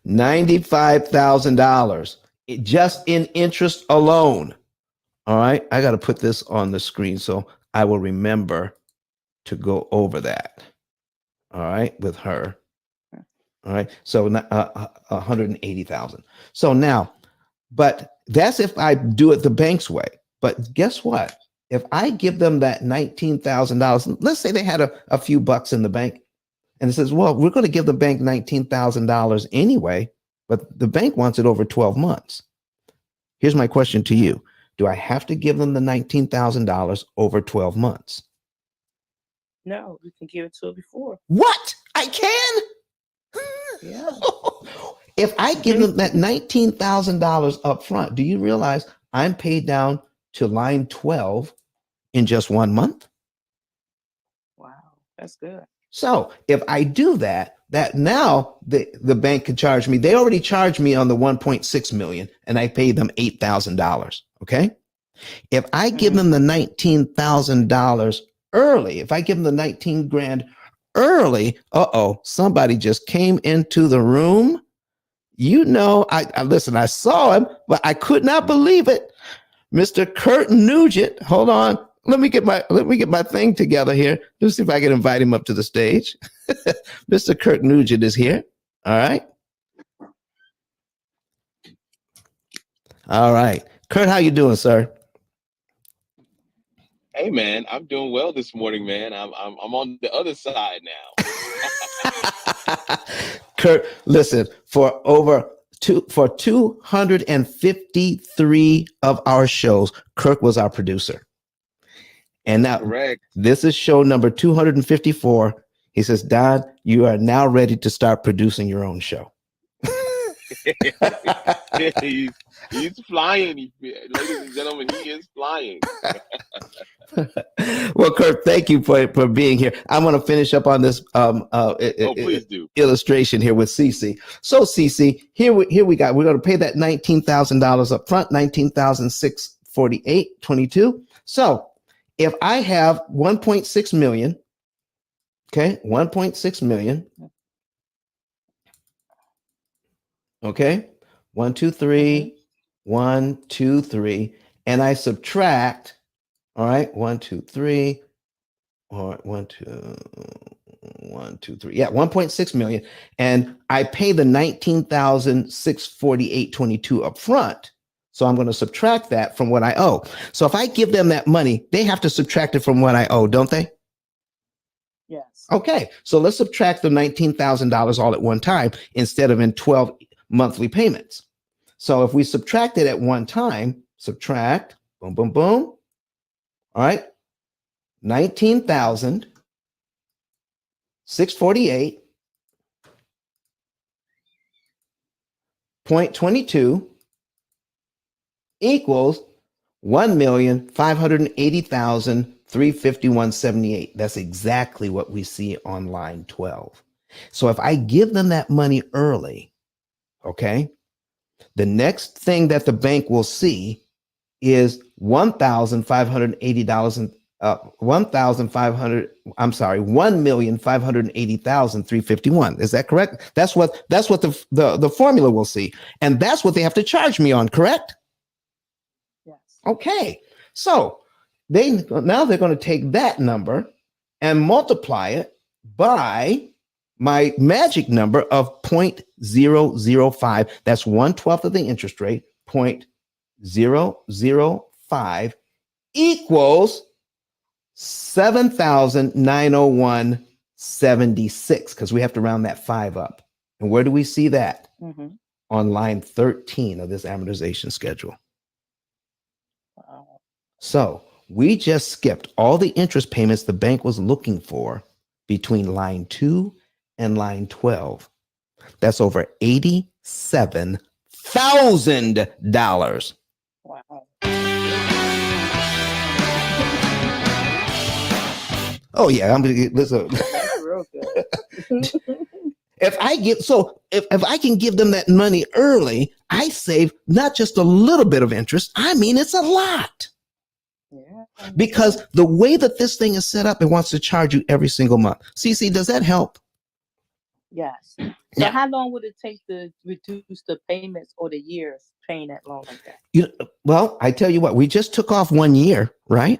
$95,000 just in interest alone. All right, I got to put this on the screen so I will remember to go over that. All right, with her. All right, so 180,000. So now, but that's if I do it the bank's way. But guess what? If I give them that $19,000, let's say they had a few bucks in the bank, and it says, well, we're going to give the bank $19,000 anyway, but the bank wants it over 12 months. Here's my question to you. Do I have to give them the $19,000 over 12 months? No, you can give it to it before. What? I can? Yeah. If I give them that $19,000 up front, do you realize I'm paid down to line 12 in just 1 month? Wow, that's good. So if I do that now the bank can charge me. They already charged me on the 1.6 million and I paid them $8,000. Okay. If I give them the $19,000 early, if I give them the 19 grand early, somebody just came into the room. You know, I listen, I saw him, but I could not believe it. Mr. Kurt Nugent. Hold on. Let me get my thing together here. Let's see if I can invite him up to the stage. Mr. Kurt Nugent is here. All right. All right. Kurt, how you doing, sir? Hey man, I'm doing well this morning, man. I'm on the other side now. Kurt, listen, for 253 of our shows, Kirk was our producer. And now Correct. This is show number 254. He says, Don, you are now ready to start producing your own show. He's flying. Ladies and gentlemen, he is flying. Well, Kurt, thank you for being here. I'm going to finish up on this Please do. illustration here with Cece. So, Cece, here we got. We're going to pay that $19,000 up front, $19,648.22. So, if I have 1.6 million, okay, 1.6 million. Okay, 1, 2, 3, 1, 2, 3, and I subtract. All right, 1, 2, 3, or 1, 2, 1, 2, 3. Yeah, 1.6 million, and I pay the 19,648.22 up front. So I'm going to subtract that from what I owe. So if I give them that money, they have to subtract it from what I owe, don't they? Yes. Okay, so let's subtract the $19,000 all at one time instead of in 12 monthly payments. So if we subtract it at one time, subtract, boom, boom, boom. All right, 19,648.22 equals 1,580,351.78. That's exactly what we see on line 12. So if I give them that money early, okay, the next thing that the bank will see is $1,580,351. Is that correct? That's what the formula will see. And that's what they have to charge me on, correct? Yes. Okay. So they're going to take that number and multiply it by my magic number of 0.005. That's 1/12 of the interest rate, 0.005 equals 7,901.76, because we have to round that 5 up. And where do we see that? On line 13 of this amortization schedule. Wow. So we just skipped all the interest payments the bank was looking for between line 2 and line 12. That's over $87,000. Wow. Oh yeah, listen. That's real good. If I can give them that money early, I save not just a little bit of interest. I mean, it's a lot. Yeah. Because the way that this thing is set up, it wants to charge you every single month. CC, does that help? Yes. So Yeah. how long would it take to reduce the payments or the years paying that loan like that? Well, I tell you what, we just took off 1 year, right?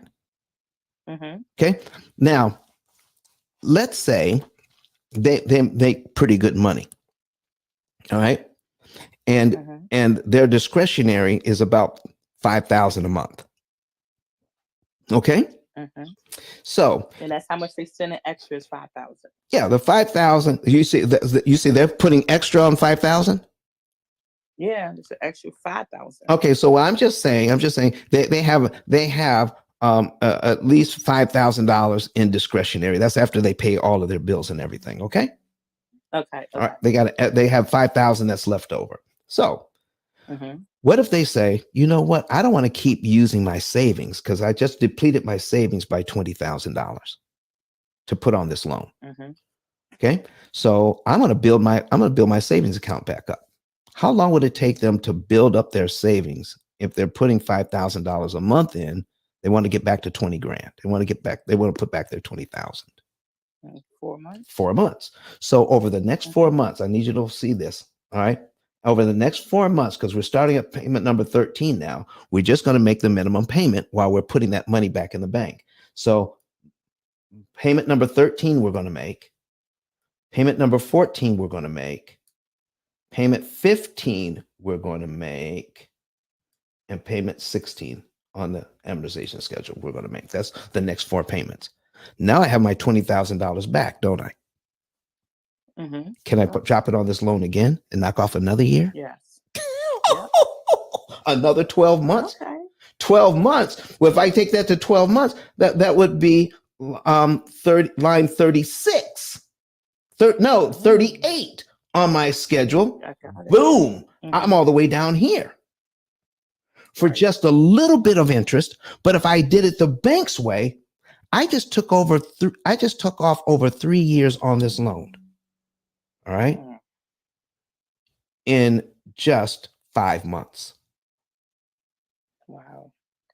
Okay. Now, let's say they make pretty good money. All right. And their discretionary is about $5,000 a month. Okay. So, and that's how much they send in extra is 5,000. Yeah, the 5,000. You see they're putting extra on 5,000. Yeah, it's an extra 5,000. Okay, so I'm just saying they have at least $5,000 in discretionary. That's after they pay all of their bills and everything. Okay. Okay. All right. They have 5,000 that's left over. So, what if they say, you know what? I don't want to keep using my savings because I just depleted my savings by $20,000 to put on this loan. Okay. So I'm going to build my savings account back up. How long would it take them to build up their savings? If they're putting $5,000 a month in, they want to get back to 20 grand. They want to put back their 20,000. 4 months. 4 months. So over the next 4 months, I need you to see this. All right. Over the next 4 months, because we're starting at payment number 13 now, we're just going to make the minimum payment while we're putting that money back in the bank. So payment number 13, we're going to make. Payment number 14, we're going to make. Payment 15, we're going to make. And payment 16 on the amortization schedule, we're going to make. That's the next 4 payments. Now I have my $20,000 back, don't I? Can I drop it on this loan again and knock off another year? Yes. Another 12 months? Okay. 12 months. Well, if I take that to 12 months, that would be line 36. 38 on my schedule, I got it. boom, I'm Mhm. all the way down here for Right. just a little bit of interest. But if I did it the bank's way, I just took off over 3 years on this loan. All right. Mm. In just 5 months. Wow.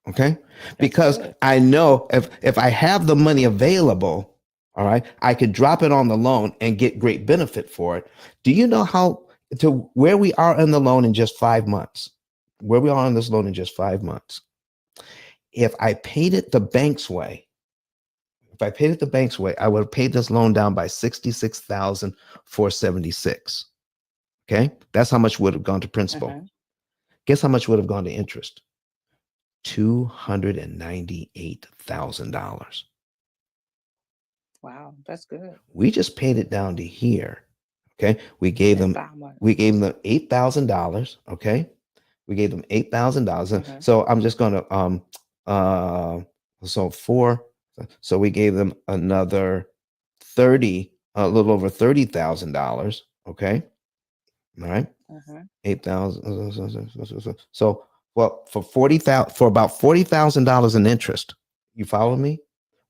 Okay. That's Because good. I know if I have the money available, all right, I could drop it on the loan and get great benefit for it. Do you know how to where we are in the loan in just 5 months? Where we are on this loan in just 5 months. If I paid it the bank's way, I would have paid this loan down by 66,476. Okay. That's how much would have gone to principal. Uh-huh. Guess how much would have gone to interest? $298,000. Wow, that's good. We just paid it down to here. Okay. We gave In them 5 months. $8,000. Okay. We gave them $8,000. Mhm. So I'm just gonna so four. So we gave them another a little over $30,000. Okay. All right. Mhm. 8,000. So well for 40,000 for about $40,000 in interest. You follow me?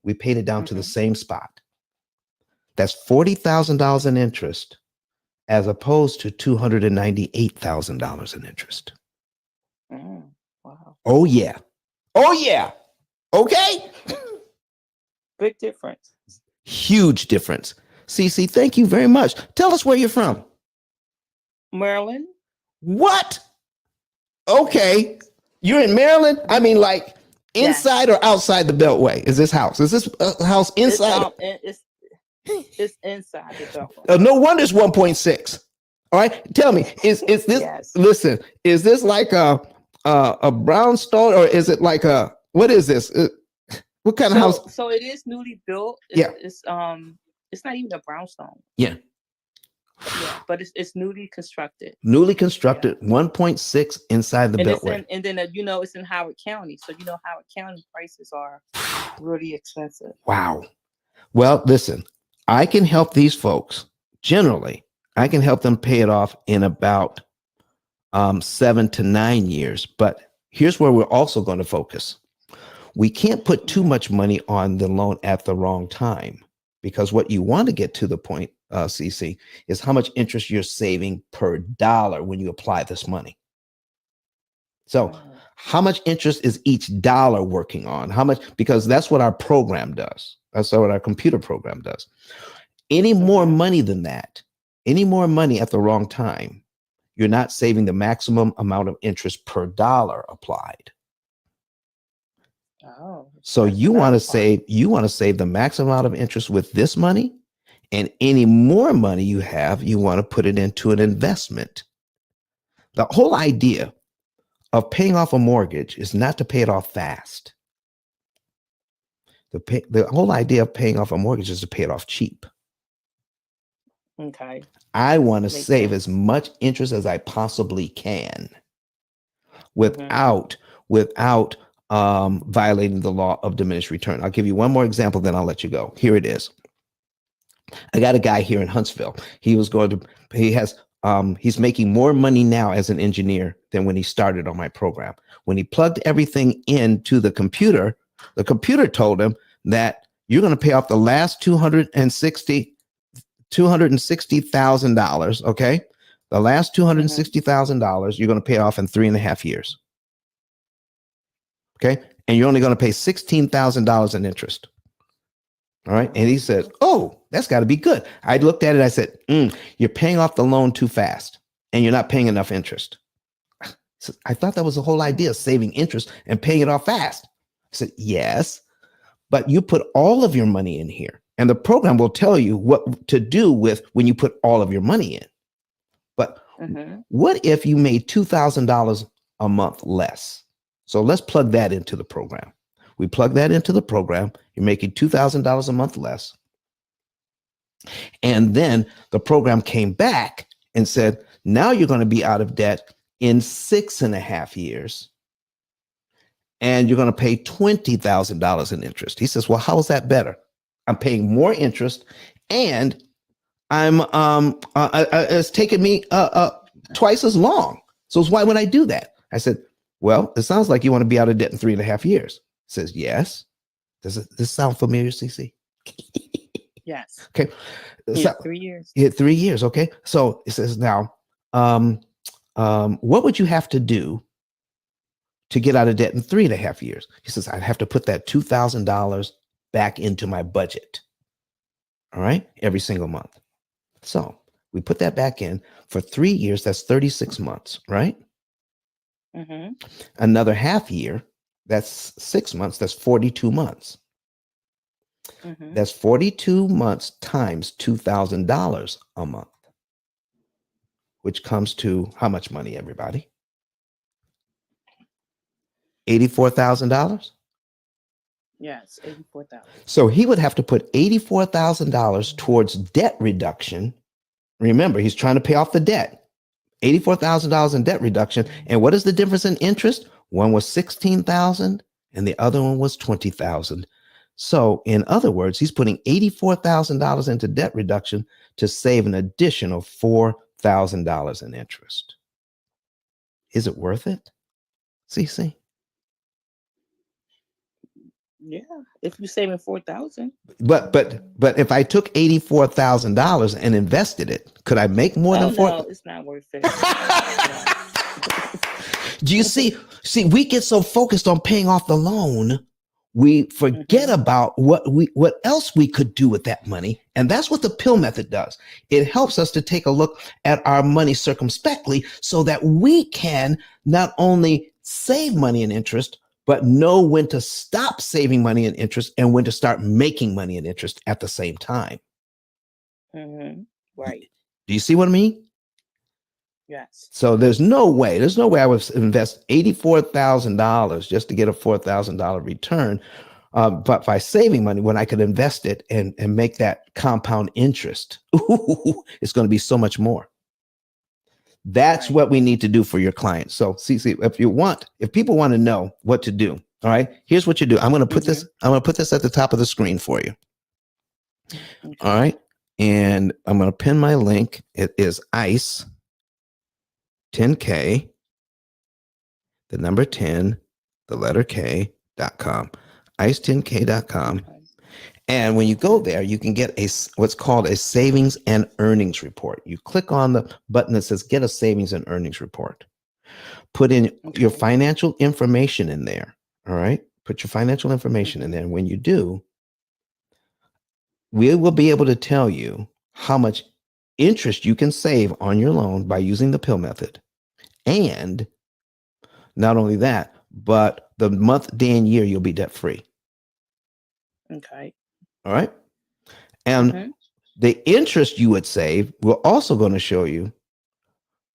We paid it down to the Mhm. same spot. That's $40,000 in interest as opposed to $298,000 in interest. Mm. Wow. Oh yeah. Oh yeah. Okay. Big difference. Huge difference. CC, thank you very much. Tell us where you're from. Maryland? What? Okay. You're in Maryland? I mean, like Yes. inside or outside the Beltway? Is this house? Is this house inside? It's inside the Beltway. No wonder it's 1.6. All right. Tell me, is this Yes. listen, is this like a brownstone or is it like what is this? What kind of house? So it is newly built. Yeah. It's not even a brownstone. Yeah. Yeah, but it's newly constructed. Newly constructed, 1.6 inside the And it's Beltway. it's in Howard County. So Howard County prices are really expensive. Wow. Well, listen, I can help these folks. Generally, I can help them pay it off in about 7 to 9 years. But here's where we're also going to focus. We can't put too much money on the loan at the wrong time, because what you want to get to the point, CC, is how much interest you're saving per dollar when you apply this money. So how much interest is each dollar working on? How much? Because that's what our program does. That's what our computer program does. Any more money than that, any more money at the wrong time, you're not saving the maximum amount of interest per dollar applied. Oh. So you want to save the maximum amount of interest with this money, and any more money you have, you want to put it into an investment. The whole idea of paying off a mortgage is not to pay it off fast. The whole idea of paying off a mortgage is to pay it off cheap. Okay. I want to Makes save sense. as much interest as I possibly can without violating the law of diminished return. I'll give you one more example, then I'll let you go. Here it is. I got a guy here in Huntsville. He's making more money now as an engineer than when he started on my program. When he plugged everything into the computer told him that you're going to pay off the last $260,000. Okay. The last $260,000 you're going to pay off in 3.5 years. Okay. And you're only going to pay $16,000 in interest. All right. And he said, oh, that's got to be good. I looked at it. I said, you're paying off the loan too fast and you're not paying enough interest. So I thought that was the whole idea, saving interest and paying it off fast. I said, yes, but you put all of your money in here and the program will tell you what to do with when you put all of your money in. But what if you made $2,000 a month less? So let's plug that into the program. We plug that into the program. You're making $2,000 a month less. And then the program came back and said, now you're going to be out of debt in 6.5 years. And you're going to pay $20,000 in interest. He says, well, how is that better? I'm paying more interest and it's taken me twice as long. So why would I do that? I said, well, it sounds like you want to be out of debt in 3.5 years. He says, yes. Does this sound familiar, CC? Yes. Okay. Yeah, 3 years. Yeah, 3 years. Okay. So it says now, what would you have to do to get out of debt in 3.5 years? He says, I'd have to put that $2,000 back into my budget. All right. Every single month. So we put that back in for 3 years. That's 36 months, right? Mm-hmm. Another half year. That's 6 months. That's 42 months. Mm-hmm. That's 42 months times $2,000 a month, which comes to how much money, everybody? $84,000. Yes, 84,000. So he would have to put $84,000 towards debt reduction. Remember, he's trying to pay off the debt. $84,000 in debt reduction. And what is the difference in interest? One was $16,000 and the other one was $20,000. So in other words, he's putting $84,000 into debt reduction to save an additional $4,000 in interest. Is it worth it? CC? Yeah, if you're saving 4,000. But if I took $84,000 and invested it, could I make more than four? No, it's not worth it. Do you see? See, we get so focused on paying off the loan, we forget about what else we could do with that money. And that's what the P.I.L.L method does. It helps us to take a look at our money circumspectly so that we can not only save money and interest, but know when to stop saving money and interest and when to start making money and interest at the same time. Mm-hmm. Right. Do you see what I mean? Yes. So there's no way I would invest $84,000 just to get a $4,000 return, but by saving money when I could invest it and make that compound interest. Ooh, it's going to be so much more. That's Right. what we need to do for your clients. So see, if people want to know what to do, all right, here's what you do. I'm going to put this at the top of the screen for you. Okay. All right. And I'm going to pin my link. It is ICE 10K, the number 10, the letter K.com, ice10k.com. Okay. And when you go there, you can get what's called a savings and earnings report. You click on the button that says get a savings and earnings report. Put in your financial information in there. All right. Put your financial information in there. And when you do, we will be able to tell you how much interest you can save on your loan by using the P.I.L.L method. And not only that, but the month, day, and year you'll be debt free. Okay. All right. And the interest you would save, we're also going to show you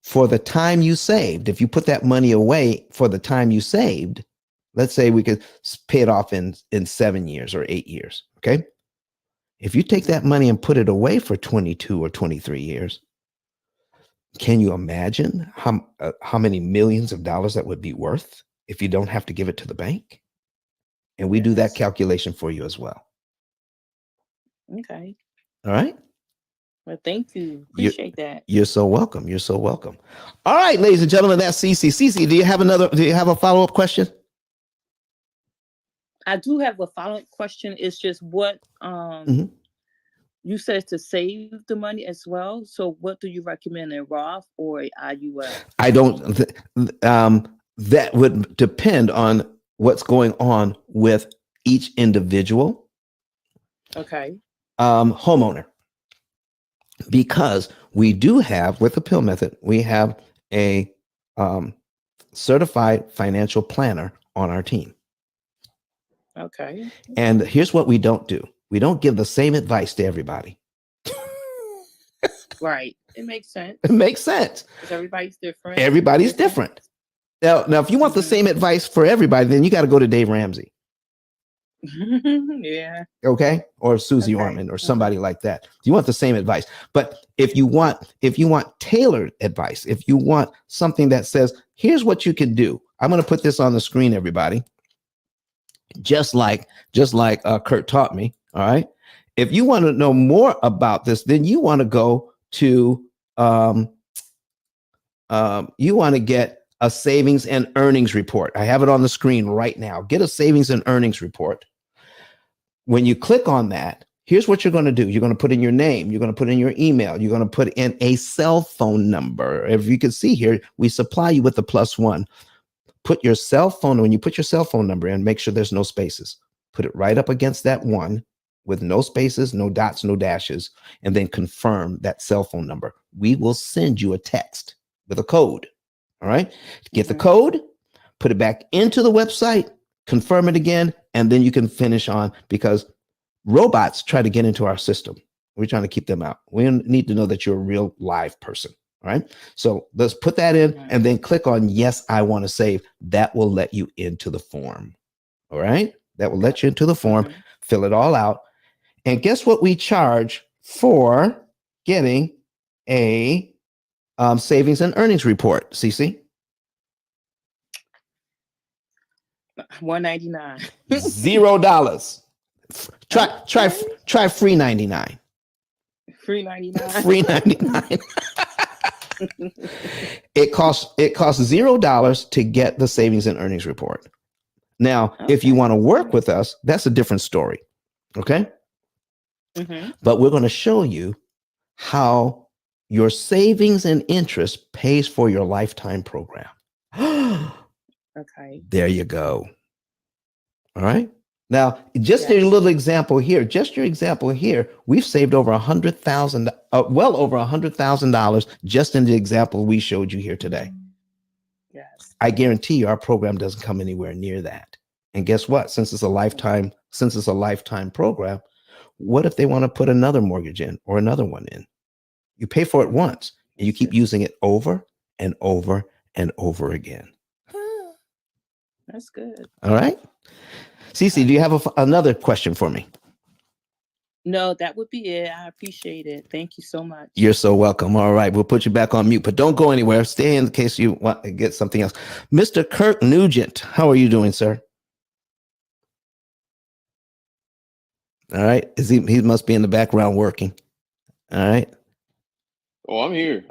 for the time you saved. If you put that money away for the time you saved, let's say we could pay it off in 7 years or 8 years. Okay. If you take that money and put it away for 22 or 23 years, can you imagine how many millions of dollars that would be worth if you don't have to give it to the bank? And we do that calculation for you as well. Okay. All right. Well, thank you. Appreciate that. You're so welcome. You're so welcome. All right, ladies and gentlemen, that's CC. CC, do you have a follow-up question? I do have a follow-up question. It's just what you said to save the money as well. So what do you recommend, in Roth or IUL? I don't that would depend on what's going on with each individual homeowner. Because we do have, with the P.I.L.L method, we have a certified financial planner on our team. Okay. And here's what we don't do. We don't give the same advice to everybody. Right. It makes sense. It makes sense. Because everybody's different. Everybody's different. Now, if you want the same advice for everybody, then you got to go to Dave Ramsey. Yeah. Okay. Or Susie Orman or somebody like that. You want the same advice. But if you want tailored advice, if you want something that says, here's what you can do. I'm going to put this on the screen, everybody. Just like Kurt taught me. All right. If you want to know more about this, then you want to go to you want to get a savings and earnings report. I have it on the screen right now. Get a savings and earnings report. When you click on that, here's what you're going to do. You're going to put in your name. You're going to put in your email. You're going to put in a cell phone number. If you can see here, we supply you with the +1. Put your cell phone, when you put your cell phone number in, make sure there's no spaces. Put it right up against that 1 with no spaces, no dots, no dashes, and then confirm that cell phone number. We will send you a text with a code. All right. Get the code, put it back into the website, confirm it again, and then you can finish on, because robots try to get into our system. We're trying to keep them out. We need to know that you're a real live person. All right. So let's put that in and then click on yes, I want to save. That will let you into the form. All right. That will let you into the form, fill it all out. And guess what we charge for getting a savings and earnings report, Cece? $199. $0. Try free 99. Free 99. Free 99. It costs $0 to get the savings and earnings report. Now, if you want to work with us, that's a different story. Okay. But we're going to show you how your savings and interest pays for your lifetime program. Okay. There you go. All right. Now, just your little example here, we've saved over $100,000, well over $100,000 just in the example we showed you here today. Yes. I guarantee you our program doesn't come anywhere near that. And guess what? Since it's a lifetime program, what if they want to put another mortgage in or another one in? You pay for it once and you keep using it over and over and over again. That's good. All right. Cece, do you have another question for me? No, that would be it. I appreciate it. Thank you so much. You're so welcome. All right. We'll put you back on mute, but don't go anywhere. Stay in case you want to get something else. Mr. Kirk Nugent, how are you doing, sir? All right. He must be in the background working. All right. Oh, I'm here.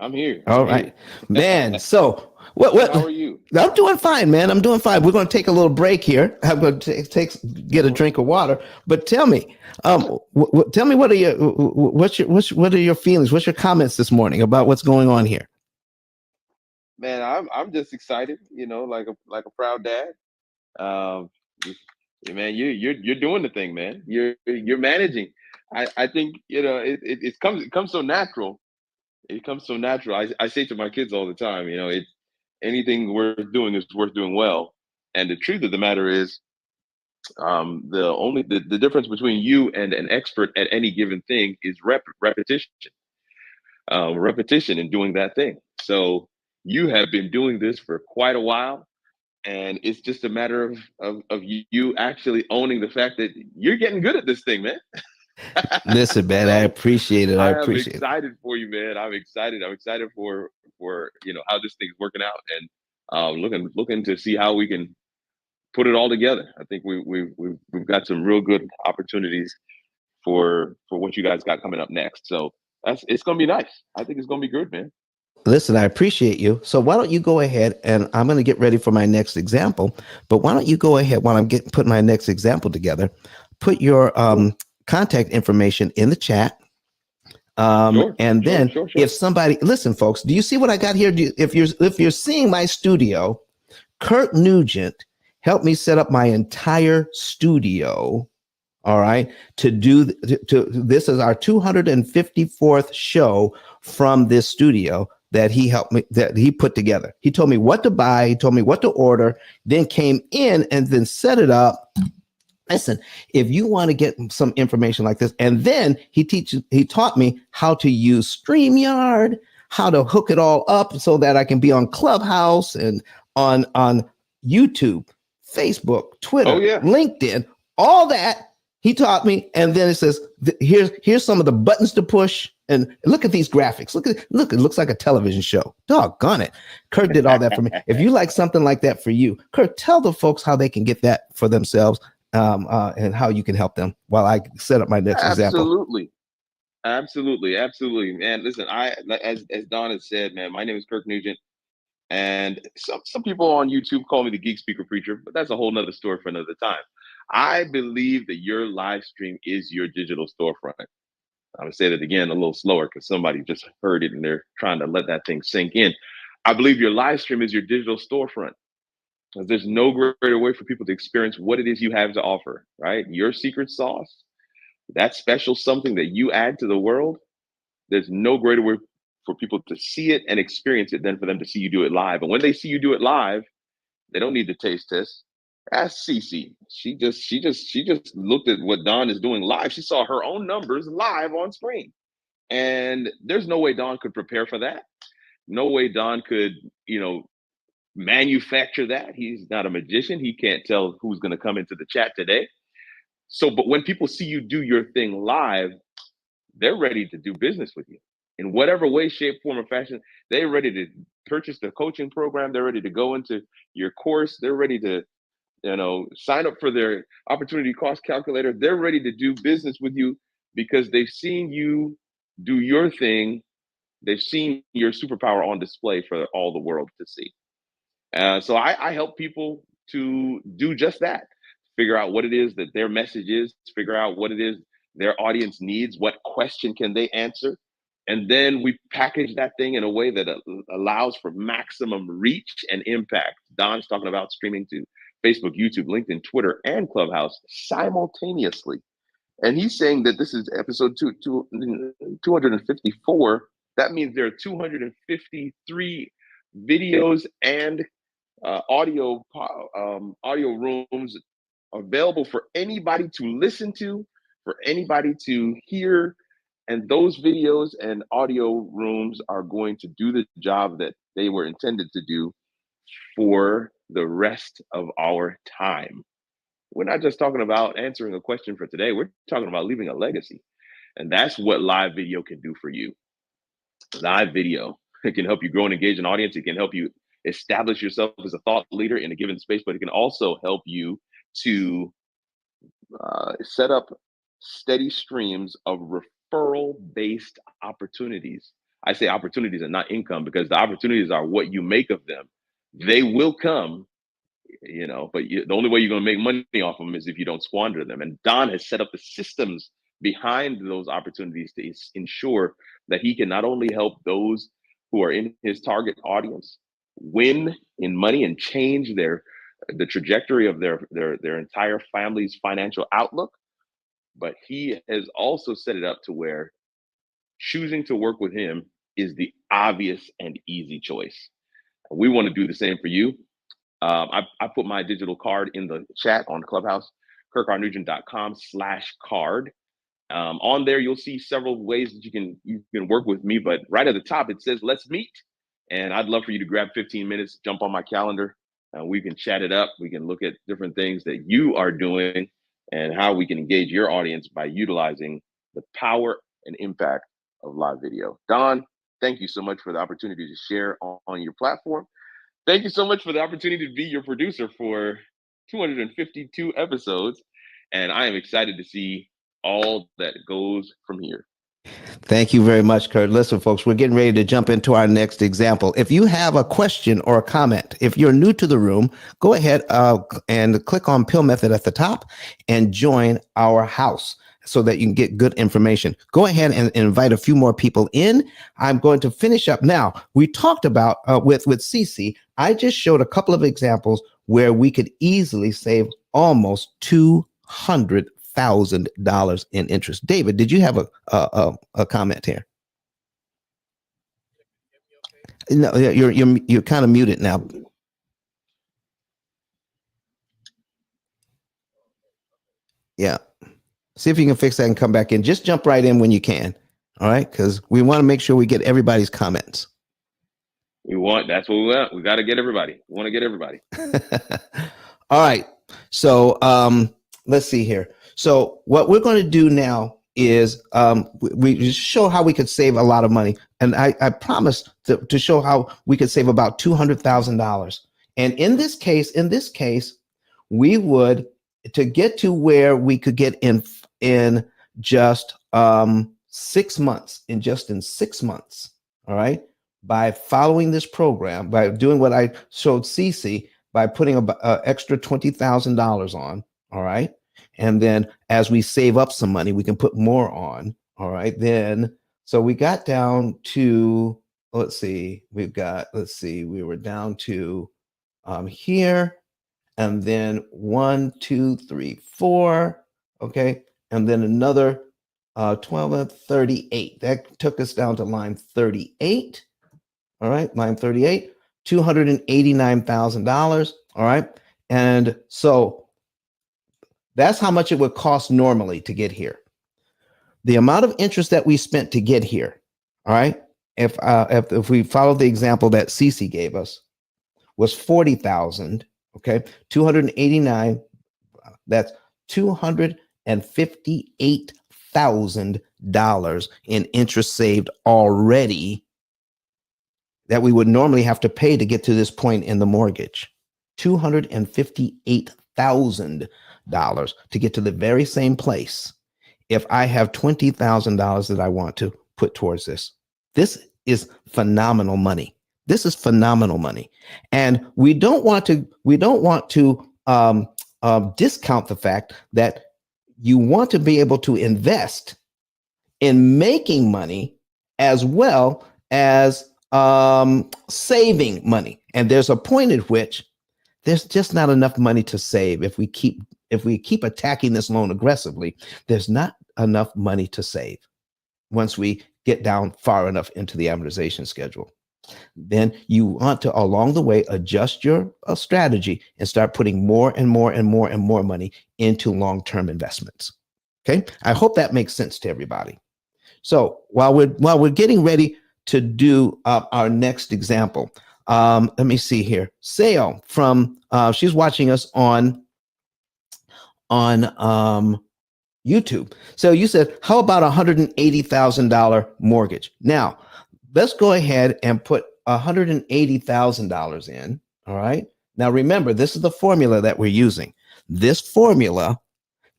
All right, man. So what? How are you? I'm doing fine, man. I'm doing fine. We're going to take a little break here. I'm going to get a drink of water. But tell me, tell me what are your feelings? What's your comments this morning about what's going on here? Man, I'm just excited. Like a proud dad. Man, you're doing the thing, man. You're managing. I think it comes so natural. It comes so natural. I say to my kids all the time, anything worth doing is worth doing well. And the truth of the matter is, the difference between you and an expert at any given thing is repetition. Repetition in doing that thing. So you have been doing this for quite a while, and it's just a matter of you actually owning the fact that you're getting good at this thing, man. Listen, man, I appreciate it. I'm excited for you, man. I'm excited for how this thing's working out, and looking to see how we can put it all together. I think we've got some real good opportunities for what you guys got coming up next. So it's gonna be nice. I think it's gonna be good, man. Listen, I appreciate you. So why don't you go ahead, and I'm going to get ready for my next example. But why don't you go ahead while I'm putting my next example together? Put your contact information in the chat. Sure. If somebody, listen, folks, do you see what I got here? If you're seeing my studio, Kirk Nugent helped me set up my entire studio. All right. This is our 254th show from this studio that he put together. He told me what to buy. He told me what to order, then came in and then set it up. Listen, if you want to get some information like this, and then he taught me how to use StreamYard, how to hook it all up so that I can be on Clubhouse and on YouTube, Facebook, Twitter, LinkedIn, all that. He taught me, and then it says, here's some of the buttons to push, and look at these graphics. Look, it looks like a television show. Doggone it. Kirk did all that for me. If you like something like that for you, Kirk, tell the folks how they can get that for themselves. and how you can help them while I set up my next example. Absolutely, man. Listen, as Don has said, man, my name is Kirk Nugent, and some people on YouTube call me the Geek Speaker Preacher, but that's a whole nother story for another time. I believe that your live stream is your digital storefront. I'm gonna say that again a little slower because somebody just heard it and they're trying to let that thing sink in. I believe your live stream is your digital storefront. Because there's no greater way for people to experience what it is you have to offer, right? Your secret sauce, that special something that you add to the world, there's no greater way for people to see it and experience it than for them to see you do it live. And when they see you do it live, they don't need the taste test. Ask Cece. She just looked at what Don is doing live. She saw her own numbers live on screen. And there's no way Don could prepare for that. No way Don could, manufacture that. He's not a magician. He can't tell who's going to come into the chat today. So, but when people see you do your thing live, they're ready to do business with you in whatever way, shape, form, or fashion. They're ready to purchase the coaching program. They're ready to go into your course. They're ready to, sign up for their opportunity cost calculator. They're ready to do business with you because they've seen you do your thing. They've seen your superpower on display for all the world to see. So I help people to do just that, figure out what it is that their message is, figure out what it is their audience needs, what question can they answer. And then we package that thing in a way that allows for maximum reach and impact. Don's talking about streaming to Facebook, YouTube, LinkedIn, Twitter, and Clubhouse simultaneously. And he's saying that this is episode 254. That means there are 253 videos and audio rooms available for anybody to listen to, for anybody to hear. And those videos and audio rooms are going to do the job that they were intended to do for the rest of our time. We're not just talking about answering a question for today. We're talking about leaving a legacy. And that's what live video can do for you. Live video, it can help you grow and engage an audience. It can help you establish yourself as a thought leader in a given space, but it can also help you to set up steady streams of referral-based opportunities. I say opportunities and not income because the opportunities are what you make of them. They will come, but the only way you're going to make money off them is if you don't squander them. And Don has set up the systems behind those opportunities to ensure that he can not only help those who are in his target audience win in money and change the trajectory of their entire family's financial outlook, but he has also set it up to where choosing to work with him is the obvious and easy choice. We want to do the same for you. I put my digital card in the chat on Clubhouse, kirkrnugent.com/card. On there, you'll see several ways that you can work with me, but right at the top, it says, let's meet. And I'd love for you to grab 15 minutes, jump on my calendar. We can chat it up. We can look at different things that you are doing and how we can engage your audience by utilizing the power and impact of live video. Don, thank you so much for the opportunity to share on your platform. Thank you so much for the opportunity to be your producer for 252 episodes. And I am excited to see all that goes from here. Thank you very much, Kurt. Listen, folks, we're getting ready to jump into our next example. If you have a question or a comment, if you're new to the room, go ahead and click on P.I.L.L Method at the top and join our house so that you can get good information. Go ahead and invite a few more people in. I'm going to finish up now. We talked about with Cece. I just showed a couple of examples where we could easily save almost $200,000 in interest. David, did you have a comment here? No, you're kind of muted now. Yeah. See if you can fix that and come back in. Just jump right in when you can. All right, because we want to make sure we get everybody's comments. That's what we want. We got to get everybody. We want to get everybody. All right. So let's see here. So what we're going to do now is we show how we could save a lot of money. And I promised to show how we could save about $200,000. And in this case, we would to get to where we could get in just 6 months, in 6 months, all right, by following this program, by doing what I showed Cece, by putting an extra $20,000 on, all right, and then as we save up some money, we can put more on, all right, then, so we got down to, we were down to here, and then 1, 2, 3, 4, okay, and then another 12 and 38. That took us down to line 38. All right, line 38, $289,000. All right, and so that's how much it would cost normally to get here. The amount of interest that we spent to get here, all right, if we follow the example that Cece gave us, was 40,000. Okay, 289. That's $258,000 in interest saved already that we would normally have to pay to get to this point in the mortgage. $258,000 to get to the very same place if I have $20,000 that I want to put towards this. This is phenomenal money. This is phenomenal money. And we don't want to discount the fact that you want to be able to invest in making money as well as saving money. And there's a point at which there's just not enough money to save. If we keep attacking this loan aggressively, there's not enough money to save once we get down far enough into the amortization schedule. Then you want to, along the way, adjust your strategy and start putting more and more and more and more money into long-term investments. Okay, I hope that makes sense to everybody. So while we're getting ready to do our next example, let me see here. Sale from she's watching us on YouTube. So you said, how about $180,000 mortgage? Now, let's go ahead and put $180,000 in. All right. Now, remember, this is the formula that we're using. This formula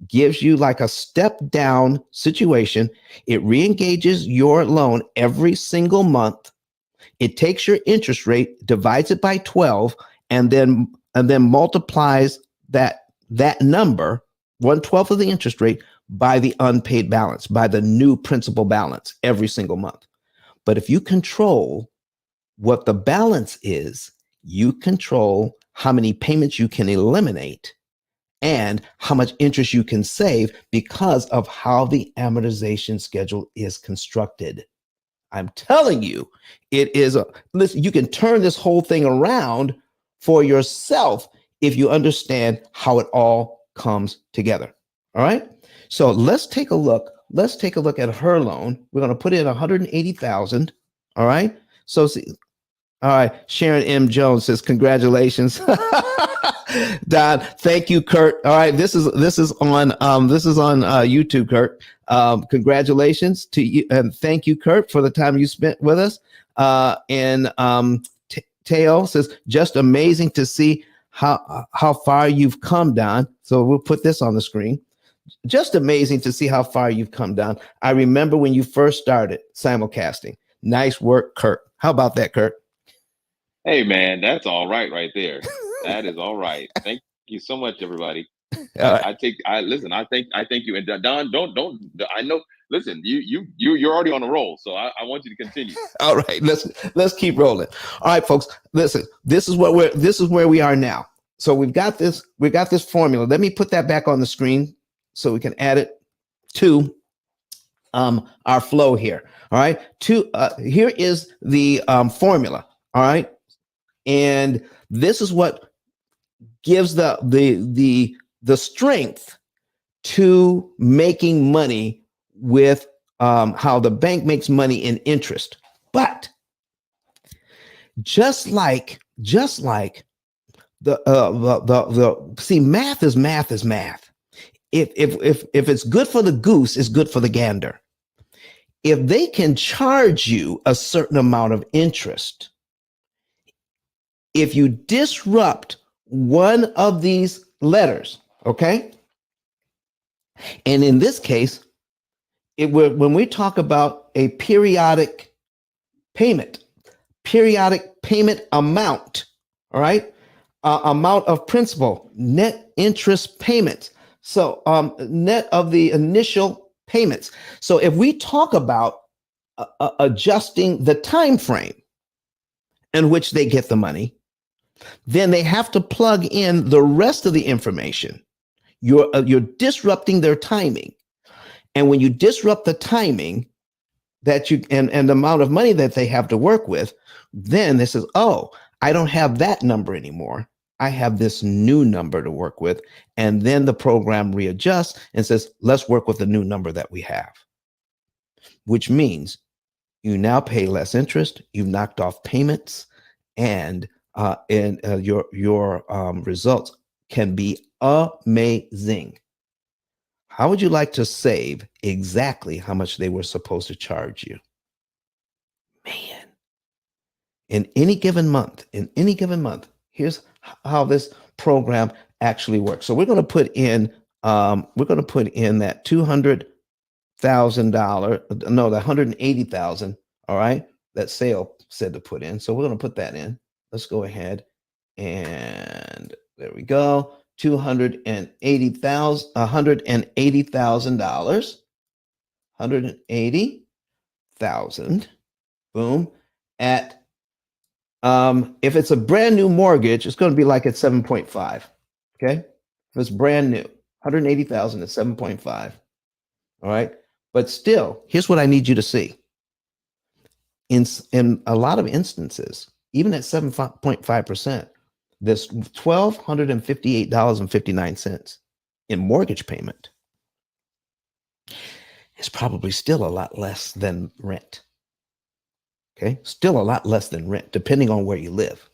gives you like a step down situation. It re-engages your loan every single month. It takes your interest rate, divides it by 12, and then multiplies that number, 1/12 of the interest rate, by the unpaid balance, by the new principal balance every single month. But if you control what the balance is, you control how many payments you can eliminate and how much interest you can save because of how the amortization schedule is constructed. I'm telling you, it is listen, you can turn this whole thing around for yourself if you understand how it all comes together. All right. So let's take a look. Let's take a look at her loan. We're going to put in 180,000. All right. So see, all right. Sharon M. Jones says, congratulations. Don, thank you, Kurt. All right. This is on YouTube, Kurt. Congratulations to you. And thank you, Kurt, for the time you spent with us. And Teo says, just amazing to see how far you've come, Don. So we'll put this on the screen. Just amazing to see how far you've come, Don. I remember when you first started simulcasting. Nice work, Kurt. How about that, Kurt? Hey, man, that's all right there. That is all right. Thank you so much, everybody. I thank you. And Don, don't. I know. Listen, you're already on a roll, so I want you to continue. All right, let's keep rolling. All right, folks. Listen, this is where we are now. So we've got this formula. Let me put that back on the screen so we can add it to our flow here. All right. Here is the formula. All right. And this is what gives the strength to making money with how the bank makes money in interest. But just like see, math is math. If it's good for the goose, it's good for the gander. If they can charge you a certain amount of interest, if you disrupt one of these letters, okay, And in this case, when we talk about a periodic payment amount, all right, amount of principal, net interest payments. So net of the initial payments. So if we talk about adjusting the time frame in which they get the money, then they have to plug in the rest of the information. You're disrupting their timing. And when you disrupt the timing that you and the amount of money that they have to work with, then this is, oh, I don't have that number anymore. I have this new number to work with. And then the program readjusts and says, let's work with the new number that we have, which means you now pay less interest. You've knocked off payments, and your results can be amazing. How would you like to save exactly how much they were supposed to charge you? Man, in any given month, here's how this program actually works. So we're going to put in that $200,000, no, the 180,000. All right, that sale said to put in. So we're going to put that in. Let's go ahead, and there we go. $180,000, $180,000. Boom. At if it's a brand new mortgage, it's going to be like at 7.5. Okay, if it's brand new, 180,000 at 7.5. All right, but still, here's what I need you to see. In a lot of instances, even at 7.5%, this $1,258.59 in mortgage payment is probably still a lot less than rent. Okay, still a lot less than rent, depending on where you live,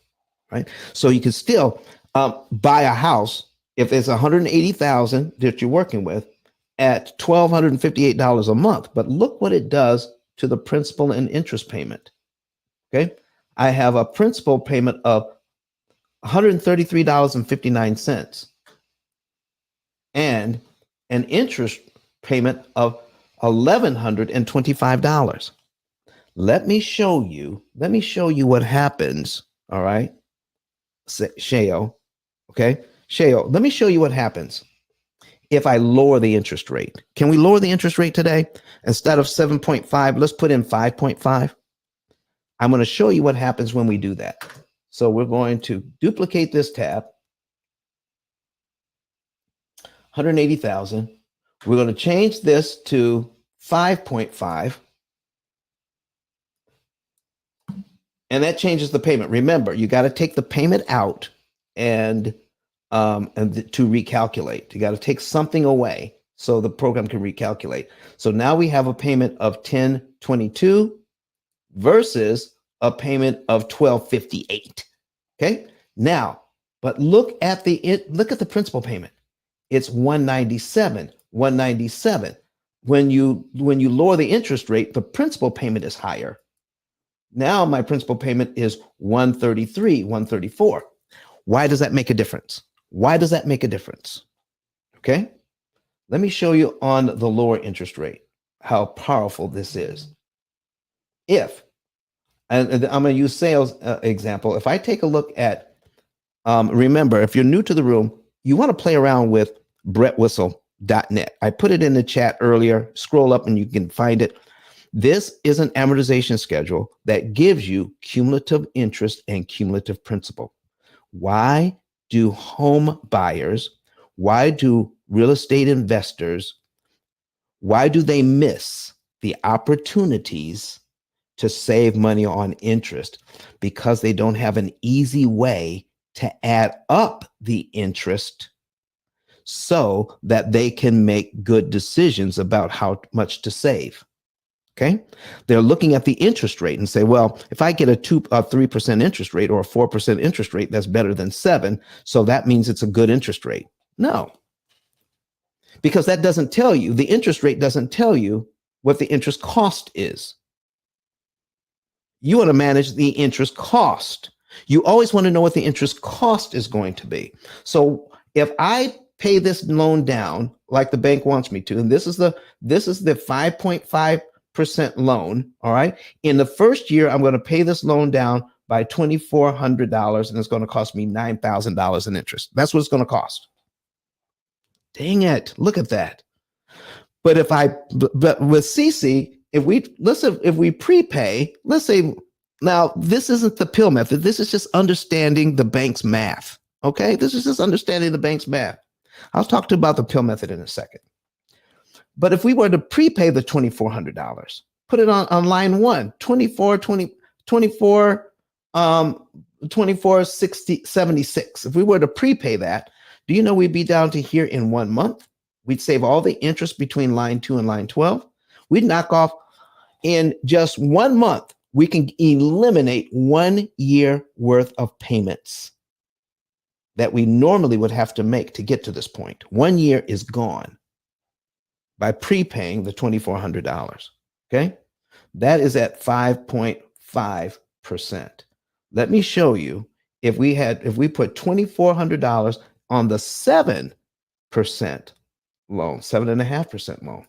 right? So you can still buy a house if it's 180,000 that you're working with at $1,258 a month. But look what it does to the principal and interest payment. Okay, I have a principal payment of $133.59 and an interest payment of $1,125. Let me show you what happens. All right, Shayo. Okay, Shayo, let me show you what happens if I lower the interest rate. Can we lower the interest rate today? Instead of 7.5, let's put in 5.5. I'm going to show you what happens when we do that. So we're going to duplicate this tab, 180,000. We're going to change this to 5.5. And that changes the payment. Remember, you got to take the payment out and to recalculate. You got to take something away so the program can recalculate. So now we have a payment of 1022 versus a payment of 1258. Okay. Now, but look at the principal payment. It's 197. When you lower the interest rate, the principal payment is higher. Now my principal payment is 134. Why does that make a difference? Okay. Let me show you on the lower interest rate how powerful this is. And I'm going to use sales example. If I take a look at, remember, if you're new to the room, you want to play around with brettwhistle.net. I put it in the chat earlier. Scroll up and you can find it. This is an amortization schedule that gives you cumulative interest and cumulative principal. Why do home buyers, why do real estate investors, why do they miss the opportunities to save money on interest? Because they don't have an easy way to add up the interest so that they can make good decisions about how much to save. Okay, they're looking at the interest rate and say, well, if I get a 3% interest rate or a 4% interest rate, that's better than 7%. So that means it's a good interest rate. No, because that doesn't tell you, the interest rate doesn't tell you what the interest cost is. You want to manage the interest cost. You always want to know what the interest cost is going to be. So if I pay this loan down, like the bank wants me to. And this is the 5.5% loan. All right. In the first year, I'm going to pay this loan down by $2,400, and it's going to cost me $9,000 in interest. That's what it's going to cost. Dang it. Look at that. But but with CC, if we prepay, let's say, now this isn't the P.I.L.L method. This is just understanding the bank's math. Okay. This is just understanding the bank's math. I'll talk to you about the P.I.L.L method in a second. But if we were to prepay the $2,400, put it on line 1, 24.76. If we were to prepay that, do you know we'd be down to here in 1 month? We'd save all the interest between line 2 and line 12. We'd knock off in just 1 month. We can eliminate 1 year worth of payments that we normally would have to make to get to this point. 1 year is gone by prepaying the $2,400. Okay. That is at 5.5%. Let me show you if we put $2,400 on the 7% loan, 7.5% loan,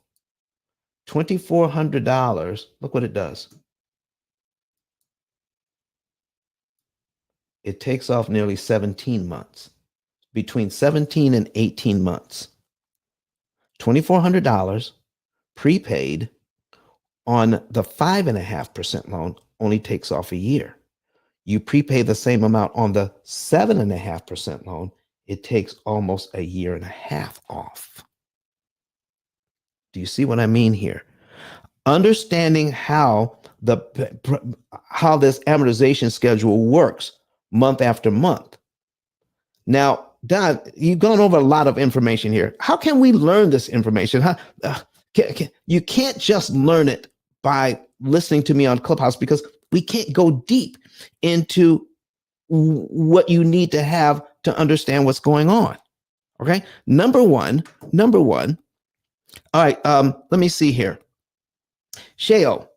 $2,400, look what it does. It takes off nearly 17 months, between 17 and 18 months. $2,400 prepaid on the 5.5% loan only takes off a year. You prepay the same amount on the 7.5% loan, it takes almost a year and a half off. Do you see what I mean here? Understanding how this amortization schedule works month after month. Now, Don, you've gone over a lot of information here. How can we learn this information? You can't just learn it by listening to me on Clubhouse, because we can't go deep into what you need to have to understand what's going on. Okay. Number one. All right. Let me see here. Shayo.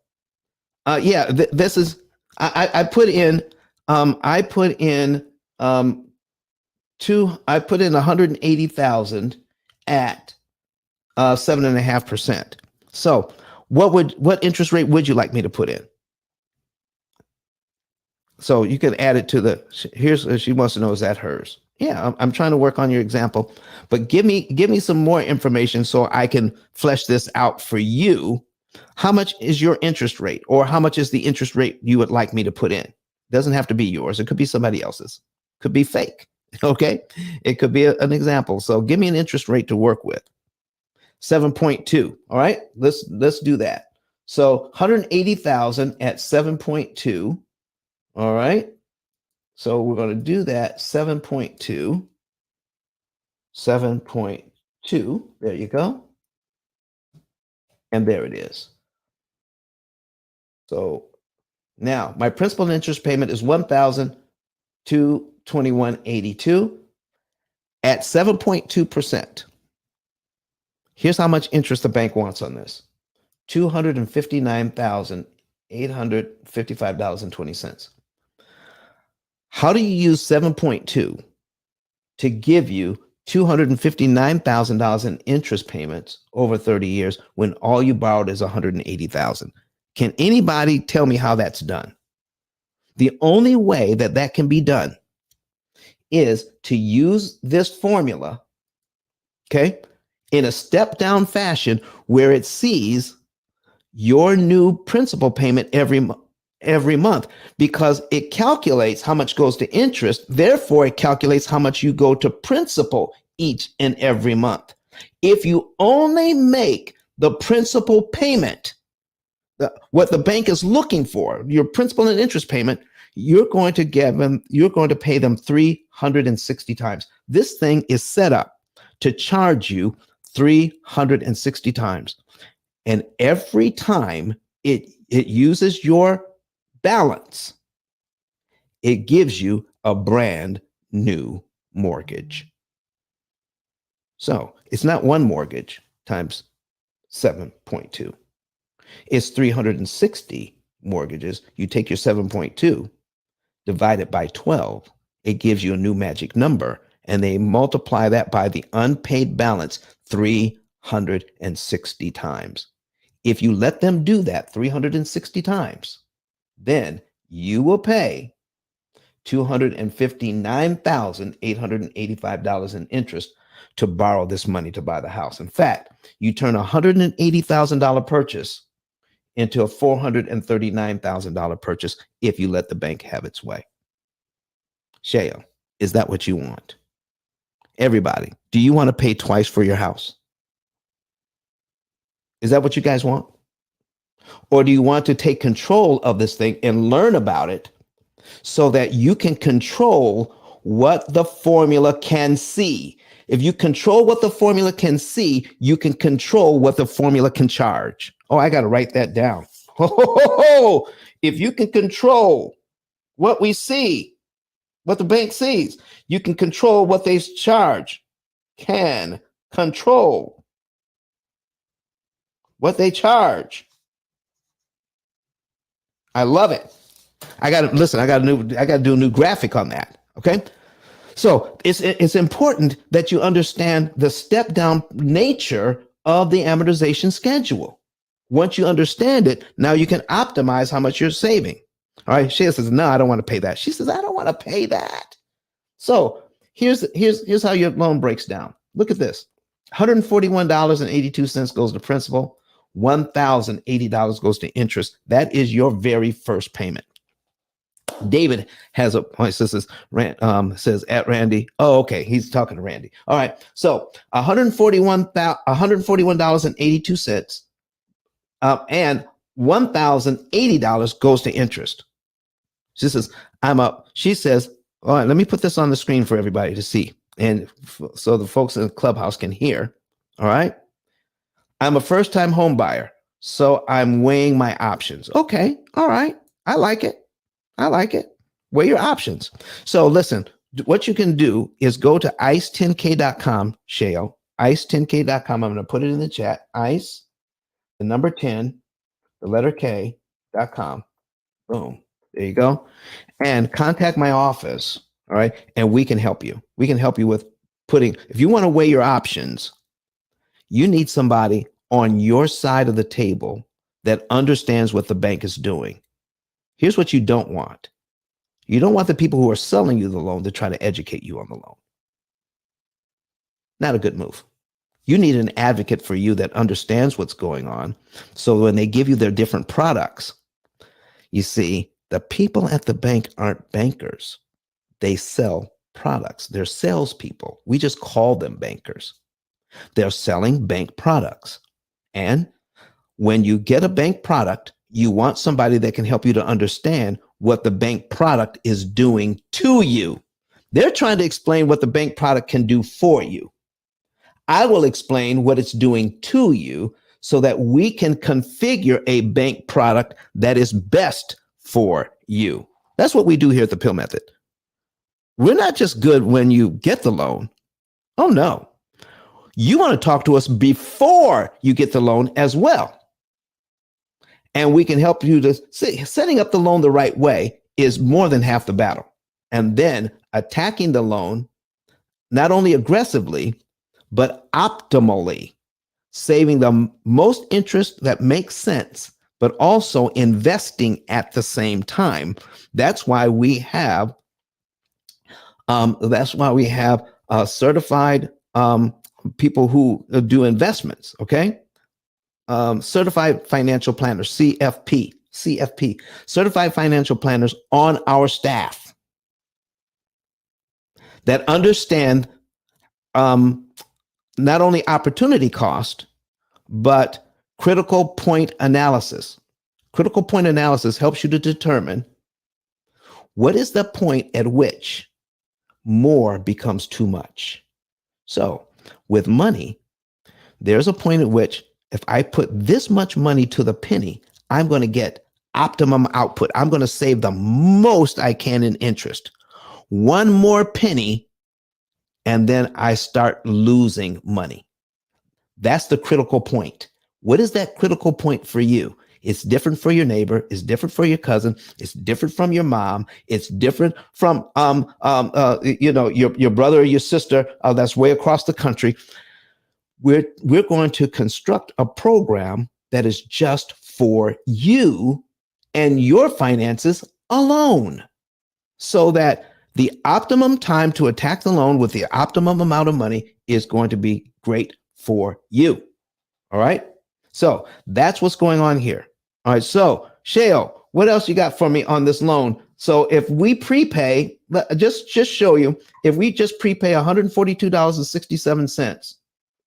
Yeah, this is, I put in 180,000 at 7.5%. So what interest rate would you like me to put in? So you can add it to she wants to know, is that hers? Yeah, I'm trying to work on your example, but give me some more information so I can flesh this out for you. How much is your interest rate, or how much is the interest rate you would like me to put in? It doesn't have to be yours. It could be somebody else's. Could be fake. Okay. It could be an example. So give me an interest rate to work with. 7.2. All right. Let's do that. So 180,000 at 7.2. All right. So we're going to do that. 7.2. There you go. And there it is. So now my principal and interest payment is $1,221.82 at 7.2%. Here's how much interest the bank wants on this: $259,855.20. How do you use 7.2 to give you $259,000 in interest payments over 30 years when all you borrowed is $180,000? Can anybody tell me how that's done? The only way that can be done is to use this formula, okay, in a step-down fashion where it sees your new principal payment every month, because it calculates how much goes to interest. Therefore, it calculates how much you go to principal each and every month. If you only make the principal payment, what the bank is looking for, your principal and interest payment, you're going to pay them 360 times. This thing is set up to charge you 360 times. And every time it uses your balance, it gives you a brand new mortgage. So it's not one mortgage times 7.2. It's 360 mortgages. You take your 7.2, divide it by 12. It gives you a new magic number and they multiply that by the unpaid balance 360 times. If you let them do that 360 times, then you will pay $259,885 in interest to borrow this money to buy the house. In fact, you turn a $180,000 purchase into a $439,000 purchase if you let the bank have its way. Shaya, is that what you want? Everybody, do you want to pay twice for your house? Is that what you guys want? Or do you want to take control of this thing and learn about it so that you can control what the formula can see? If you control what the formula can see, you can control what the formula can charge. Oh, I got to write that down. If you can control what we see, what the bank sees, you can control what they charge. Can control what they charge. I love it. I got to listen. I got to do a new graphic on that. Okay. So it's important that you understand the step down nature of the amortization schedule. Once you understand it, now you can optimize how much you're saving. All right. Shea says, no, I don't want to pay that. She says, I don't want to pay that. So here's how your loan breaks down. Look at this. $141.82 goes to principal. $1,080 goes to interest. That is your very first payment. David has a point. Says at Randy. Oh, okay. He's talking to Randy. All right. So $141.82 and $1,080 goes to interest. She says, she says, all right, let me put this on the screen for everybody to see. And so the folks in the clubhouse can hear. All right. I'm a first-time home buyer, so I'm weighing my options. Okay. All right. I like it. Weigh your options. So listen, what you can do is go to ice10k.com, Shayo, ice10k.com. I'm going to put it in the chat. Ice, the number 10, the letter K.com. Boom. There you go. And contact my office. All right. And we can help you. We can help you with if you want to weigh your options, you need somebody on your side of the table that understands what the bank is doing. Here's what you don't want. You don't want the people who are selling you the loan to try to educate you on the loan. Not a good move. You need an advocate for you that understands what's going on. So when they give you their different products, you see, the people at the bank aren't bankers. They sell products. They're salespeople. We just call them bankers. They're selling bank products. And when you get a bank product, you want somebody that can help you to understand what the bank product is doing to you. They're trying to explain what the bank product can do for you. I will explain what it's doing to you so that we can configure a bank product that is best for you. That's what we do here at the P.I.L.L Method. We're not just good when you get the loan. Oh, no. You want to talk to us before you get the loan as well. And we can help you to setting up the loan the right way is more than half the battle. And then attacking the loan, not only aggressively, but optimally, saving the most interest that makes sense, but also investing at the same time. That's why we have certified people who do investments. Okay. Certified financial planners, CFP, certified financial planners on our staff that understand not only opportunity cost, but critical point analysis. Critical point analysis helps you to determine what is the point at which more becomes too much. So with money, there's a point at which if I put this much money to the penny, I'm going to get optimum output. I'm going to save the most I can in interest. One more penny, and then I start losing money. That's the critical point. What is that critical point for you? It's different for your neighbor. It's different for your cousin. It's different from your mom. It's different from your brother or your sister that's way across the country. We're going to construct a program that is just for you and your finances alone, so that the optimum time to attack the loan with the optimum amount of money is going to be great for you. All right. So that's what's going on here. All right. So Shale, what else you got for me on this loan? So if we prepay, just show you, if we just prepay $142.67,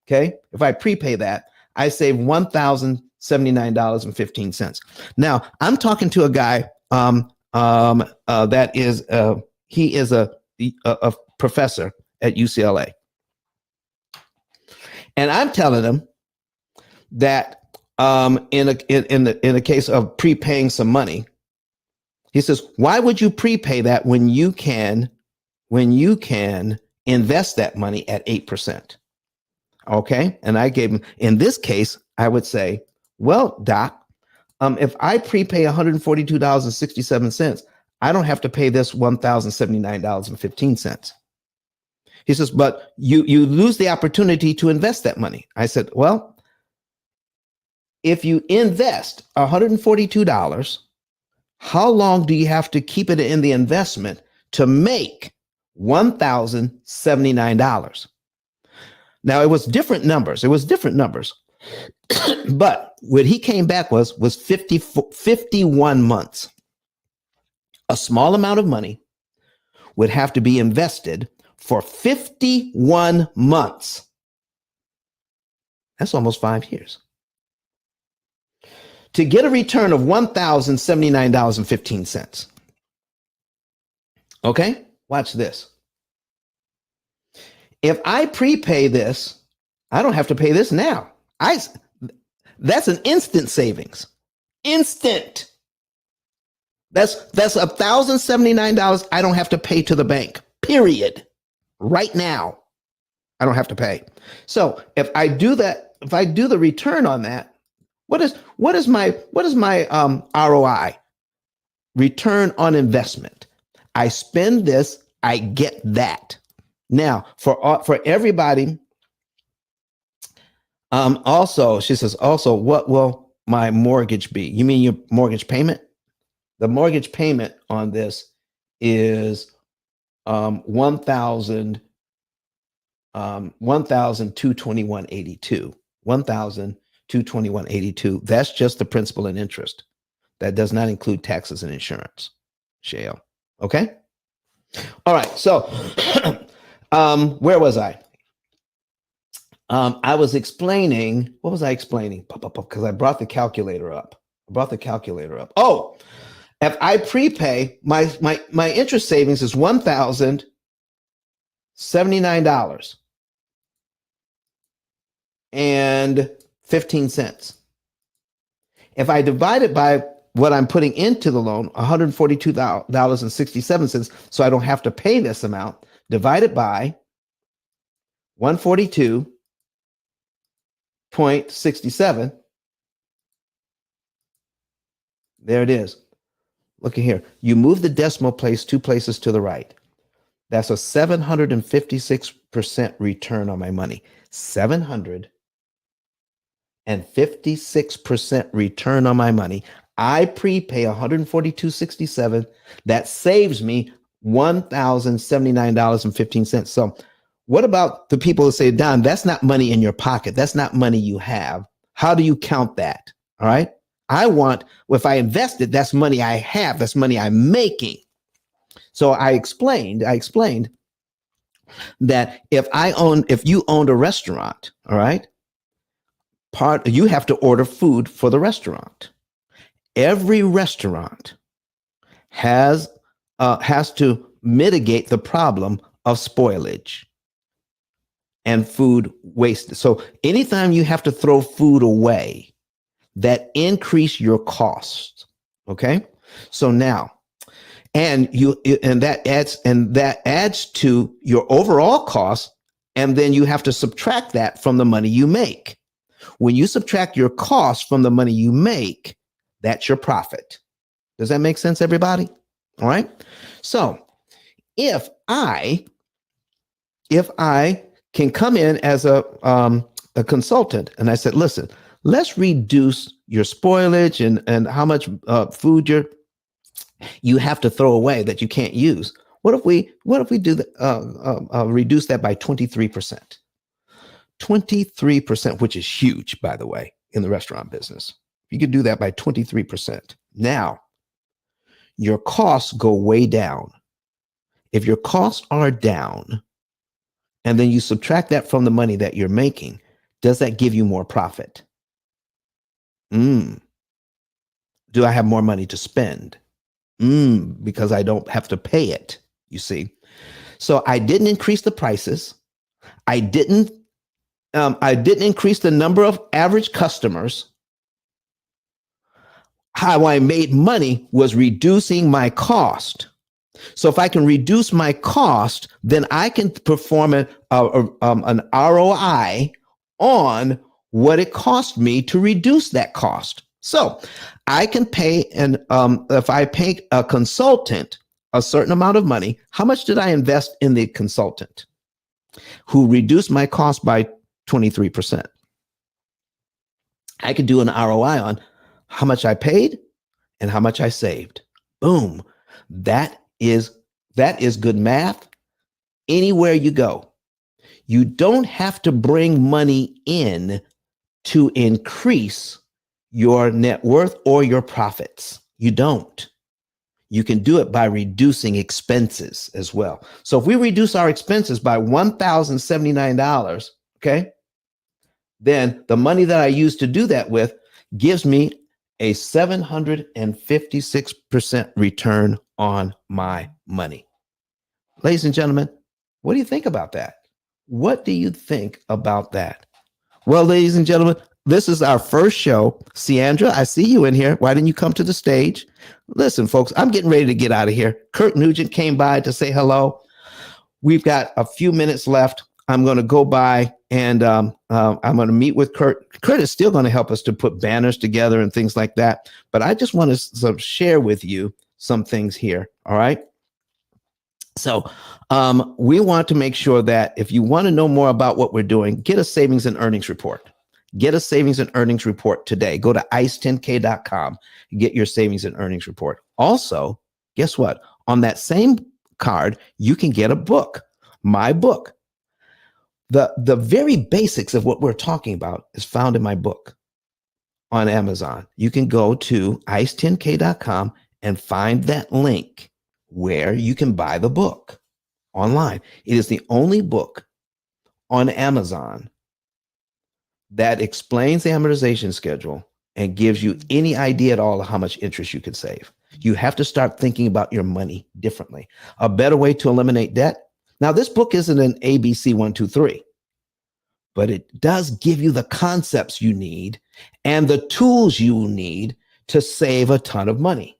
okay, if I prepay that, I save $1,079.15. Now I'm talking to a guy that is he is a professor at UCLA, and I'm telling him that in a case of prepaying some money, he says, why would you prepay that when you can invest that money at 8%? Okay. And I gave him, in this case, I would say, well, Doc, if I prepay $142.67, I don't have to pay this $1,079.15. He says, but you lose the opportunity to invest that money. I said, well, if you invest $142, how long do you have to keep it in the investment to make $1,079? Now, it was different numbers. But what he came back was 51 months. A small amount of money would have to be invested for 51 months. That's almost 5 years. To get a return of $1,079.15. Okay, watch this. If I prepay this, I don't have to pay this now. That's an instant savings. Instant. That's $1,079 I don't have to pay to the bank. Period. Right now, I don't have to pay. So if I do that, if I do the return on that, what is my ROI? Return on investment. I spend this, I get that. Now, for everybody, also, she says, also, what will my mortgage be? You mean your mortgage payment? The mortgage payment on this is $1,221.82. $1,221.82. That's just the principal and interest. That does not include taxes and insurance. Shale. Okay. All right. So, where was I? I was explaining. What was I explaining? Because I brought the calculator up. Oh, if I prepay, my interest savings is $1,079.15. If I divide it by what I'm putting into the loan, $142.67, so I don't have to pay this amount, divided by 142.67. There it is. Look at here. You move the decimal place 2 places to the right. That's a 756% return on my money. 756% return on my money. I prepay $142.67. That saves me $1,079.15. So what about the people who say, Don, that's not money in your pocket. That's not money you have. How do you count that? All right. If I invest it, that's money I have. That's money I'm making. So I explained that if you owned a restaurant, all right, you have to order food for the restaurant. Every restaurant has to mitigate the problem of spoilage and food waste. So anytime you have to throw food away, that increase your costs. Okay. So now, that adds to your overall cost. And then you have to subtract that from the money you make. When you subtract your cost from the money you make, That's your profit. Does that make sense, everybody? All right. So if I can come in as a consultant and I said, listen, let's reduce your spoilage and how much food you have to throw away that you can't use. What if we do reduce that by 23%? 23%, which is huge, by the way, in the restaurant business. You could do that by 23%. Now, your costs go way down. If your costs are down, and then you subtract that from the money that you're making, does that give you more profit? Do I have more money to spend? Because I don't have to pay it, you see. So I didn't increase the prices. I didn't increase the number of average customers. How I made money was reducing my cost. So if I can reduce my cost, then I can perform an ROI on what it cost me to reduce that cost. So I can pay, if I pay a consultant a certain amount of money, how much did I invest in the consultant who reduced my cost by 23%? I could do an ROI on how much I paid and how much I saved. Boom. That is good math anywhere you go. You don't have to bring money in to increase your net worth or your profits. You don't. You can do it by reducing expenses as well. So if we reduce our expenses by $1,079, okay, then the money that I use to do that with gives me a 756% return on my money. Ladies and gentlemen, what do you think about that? What do you think about that? Well, ladies and gentlemen, this is our first show. Ciandra, I see you in here. Why didn't you come to the stage? Listen, folks, I'm getting ready to get out of here. Kurt Nugent came by to say hello. We've got a few minutes left. I'm going to go by and I'm going to meet with Kurt. Kurt is still going to help us to put banners together and things like that. But I just want to share with you some things here. All right. So we want to make sure that if you want to know more about what we're doing, get a savings and earnings report. Get a savings and earnings report today. Go to ice10k.com. Get your savings and earnings report. Also, guess what? On that same card, you can get a book, my book. The very basics of what we're talking about is found in my book on Amazon. You can go to ice10k.com and find that link where you can buy the book online. It is the only book on Amazon that explains the amortization schedule and gives you any idea at all of how much interest you can save. You have to start thinking about your money differently. A better way to eliminate debt. Now, this book isn't an ABC 1, 2, 3, but it does give you the concepts you need and the tools you need to save a ton of money.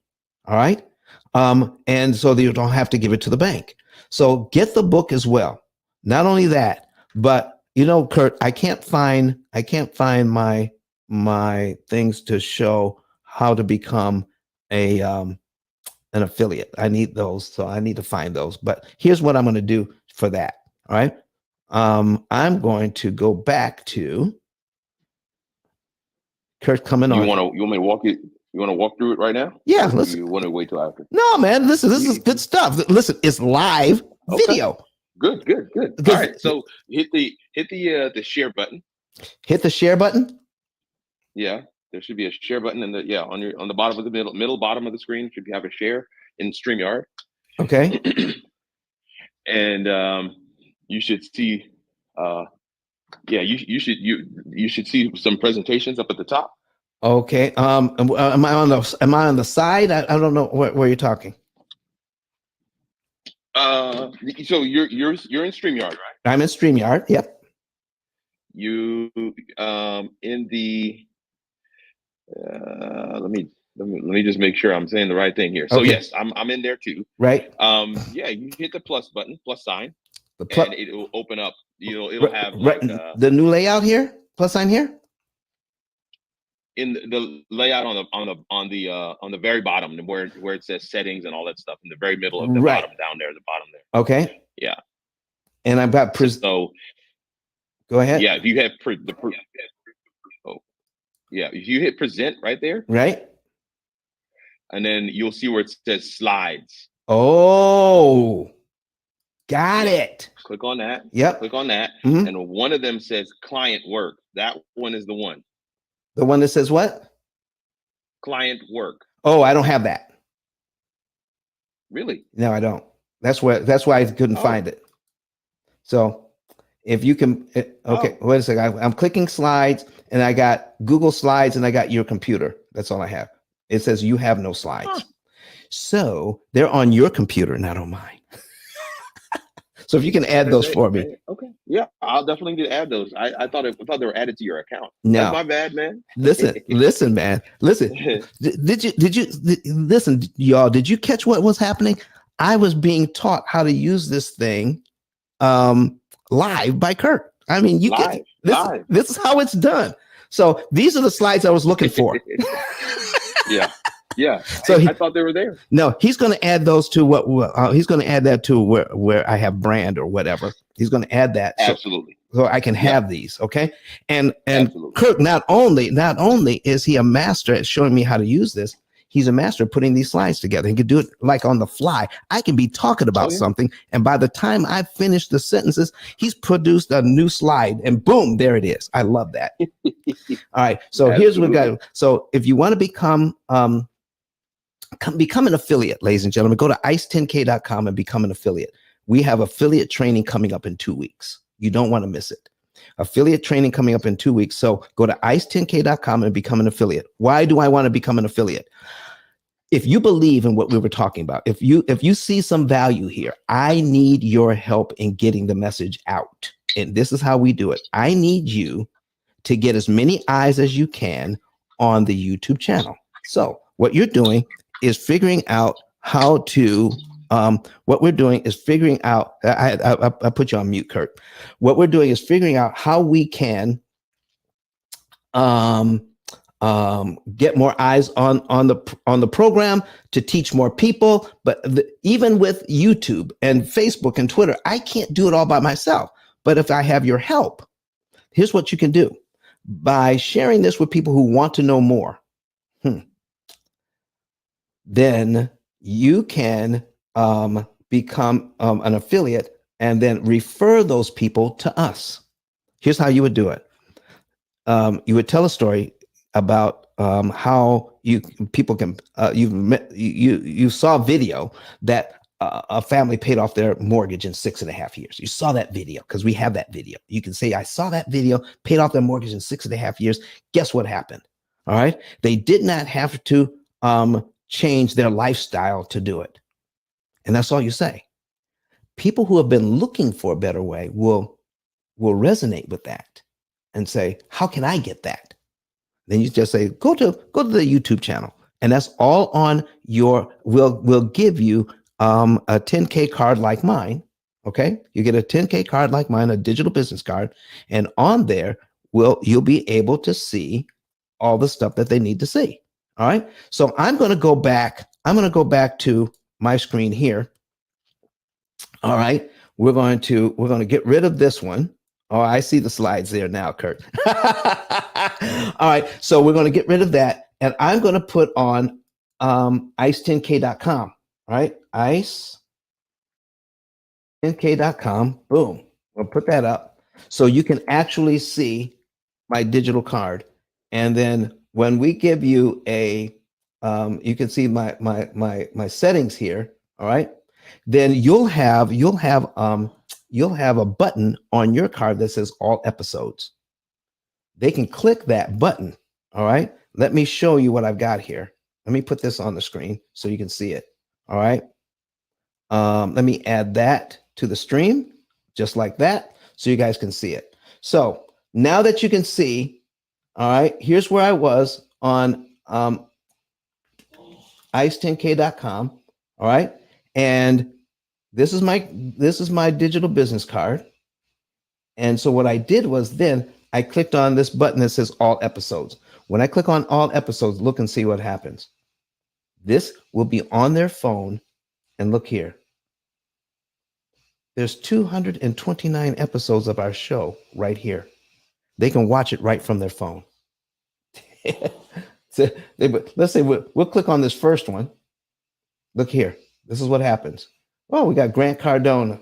All right. And so that you don't have to give it to the bank. So get the book as well. Not only that, but you know, Kurt, I can't find my things to show how to become an affiliate. I need those, so I need to find those. But here's what I'm going to do for that. All right, I'm going to go back to Kurt coming on. You want me to walk it? You want to walk through it right now? Yeah, Or listen. you want to wait till after? No, man, listen, this is good stuff. Listen, it's live video. Good. All right, so hit the share button. Hit the share button. Yeah, there should be a share button on the bottom of the middle bottom of the screen should have a share in StreamYard. Okay. And you should see you should see some presentations up at the top. Okay. Am I on the side? I don't know where you're talking. So you're in StreamYard, right? I'm in StreamYard. Yep. You in the let me just make sure I'm saying the right thing here. So Okay. yes, I'm in there too. Right. Yeah, you hit the plus button, plus sign, The and it will open up. It'll have like the new layout here. Plus sign here. in the layout on the very bottom, where it says settings and all that stuff, in the very middle of the Right. bottom, down there, the bottom there. Okay. Yeah. And I've got So go ahead. yeah, if you have oh yeah, if you hit present right there, Right. and then you'll see where it says slides. Oh, got it. Click on that. Yep. Click on that, Mhm. and one of them says client work. That one is the one. The one that says what? Client work. Oh, I don't have that. Really? No, I don't. That's why I couldn't find it. So if you can, okay, wait a second. I'm clicking slides, and I got Google Slides, and I got your computer. That's all I have. It says you have no slides. Huh. So they're on your computer, not on mine. So if you can add those for me. Okay. Yeah, I'll definitely add those. I thought they were added to your account. No. That's my bad, man. Listen, man. Listen. Did you listen, y'all? Did you catch what was happening? I was being taught how to use this thing live by Kurt. I mean, you get live. This is how it's done. So these are the slides I was looking for. Yeah. Yeah. So I thought they were there. No, he's going to add those to he's going to add that to where I have brand or whatever. He's going to add that. Absolutely. So I can have these. Okay. And Absolutely. Kirk, not only is he a master at showing me how to use this, he's a master of putting these slides together. He can do it like on the fly. I can be talking about something, and by the time I finish the sentences, he's produced a new slide, and boom, there it is. I love that. All right. So here's what we got. So if you want to become an affiliate, ladies and gentlemen, go to ice10k.com and become an affiliate. We have affiliate training coming up in 2 weeks. You don't want to miss it. Affiliate training coming up in 2 weeks. So go to ice10k.com and become an affiliate. Why do I want to become an affiliate? If you believe in what we were talking about, if you see some value here, I need your help in getting the message out. And this is how we do it. I need you to get as many eyes as you can on the YouTube channel. So what you're doing is figuring out how to, what we're doing is figuring out, I put you on mute, Kurt. What we're doing is figuring out how we can get more eyes on the program to teach more people. But even with YouTube and Facebook and Twitter, I can't do it all by myself. But if I have your help, here's what you can do. By sharing this with people who want to know more, then you can become an affiliate and then refer those people to us. Here's how you would do it. You would tell a story about how people can you saw a video that a family paid off their mortgage in 6.5 years. You saw that video because we have that video. You can say, I saw that video, paid off their mortgage in 6.5 years. Guess what happened? All right. They did not have to change their lifestyle to do it. And that's all you say. People who have been looking for a better way will resonate with that and say, how can I get that? Then you just say, go to the YouTube channel. And that's all on we'll give you a 10K card like mine. Okay. You get a 10K card like mine, a digital business card. And on there, you'll be able to see all the stuff that they need to see. All right. So I'm going to go back to my screen here. All right. We're going to get rid of this one. Oh, I see the slides there now, Kurt. All right. So we're going to get rid of that. And I'm going to put on ice10k.com. All right. ice10k.com. Boom. We'll put that up so you can actually see my digital card. And then when we give you you can see my settings here. All right. Then you'll have a button on your card that says all episodes. They can click that button. All right. Let me show you what I've got here. Let me put this on the screen so you can see it. All right. Let me add that to the stream just like that so you guys can see it. So now that you can see, all right, here's where I was on ice10k.com. All right. And this is my digital business card. And so what I did was then I clicked on this button that says all episodes. When I click on all episodes, look and see what happens. This will be on their phone. And look here. There's 229 episodes of our show right here. They can watch it right from their phone. So let's say we'll click on this first one. Look here. This is what happens. Oh, we got Grant Cardone.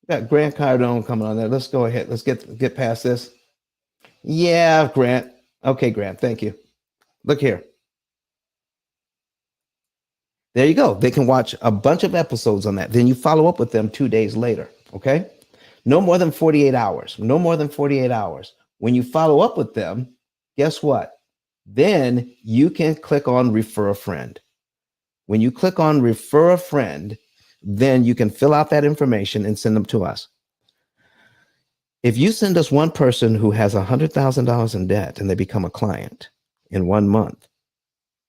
We got Grant Cardone coming on there. Let's go ahead. Let's get past this. Yeah, Grant. Okay, Grant. Thank you. Look here. There you go. They can watch a bunch of episodes on that. Then you follow up with them 2 days later. Okay. No more than 48 hours. No more than 48 hours. When you follow up with them, guess what? Then you can click on refer a friend. When you click on refer a friend, then you can fill out that information and send them to us. If you send us one person who has $100,000 in debt and they become a client in 1 month,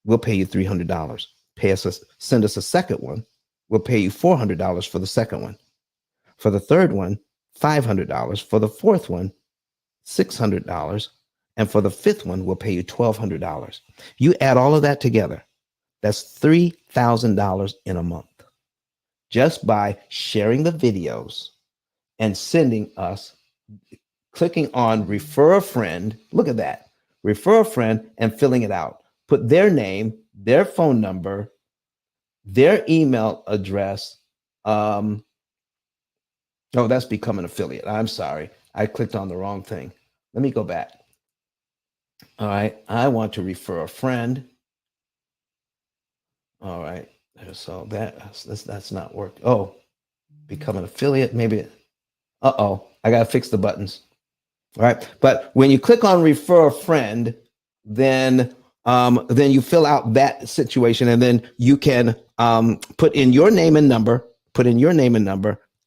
we'll pay you $300. Send us a second one. We'll pay you $400 for the second one. For the third one, $500. For the fourth one, $600. And for the fifth one, we'll pay you $1,200. You add all of that together, that's $3,000 in a month just by sharing the videos and sending us, clicking on refer a friend. Look at that. Refer a friend and filling it out. Put their name, their phone number, their email address. Oh, that's become an affiliate. I'm sorry. I clicked on the wrong thing. Let me go back. All right. I want to refer a friend. All right. So that's not work. Oh, become an affiliate. Maybe. Uh-oh. I got to fix the buttons. All right. But when you click on refer a friend, then you fill out that situation, and then you can put in your name and number,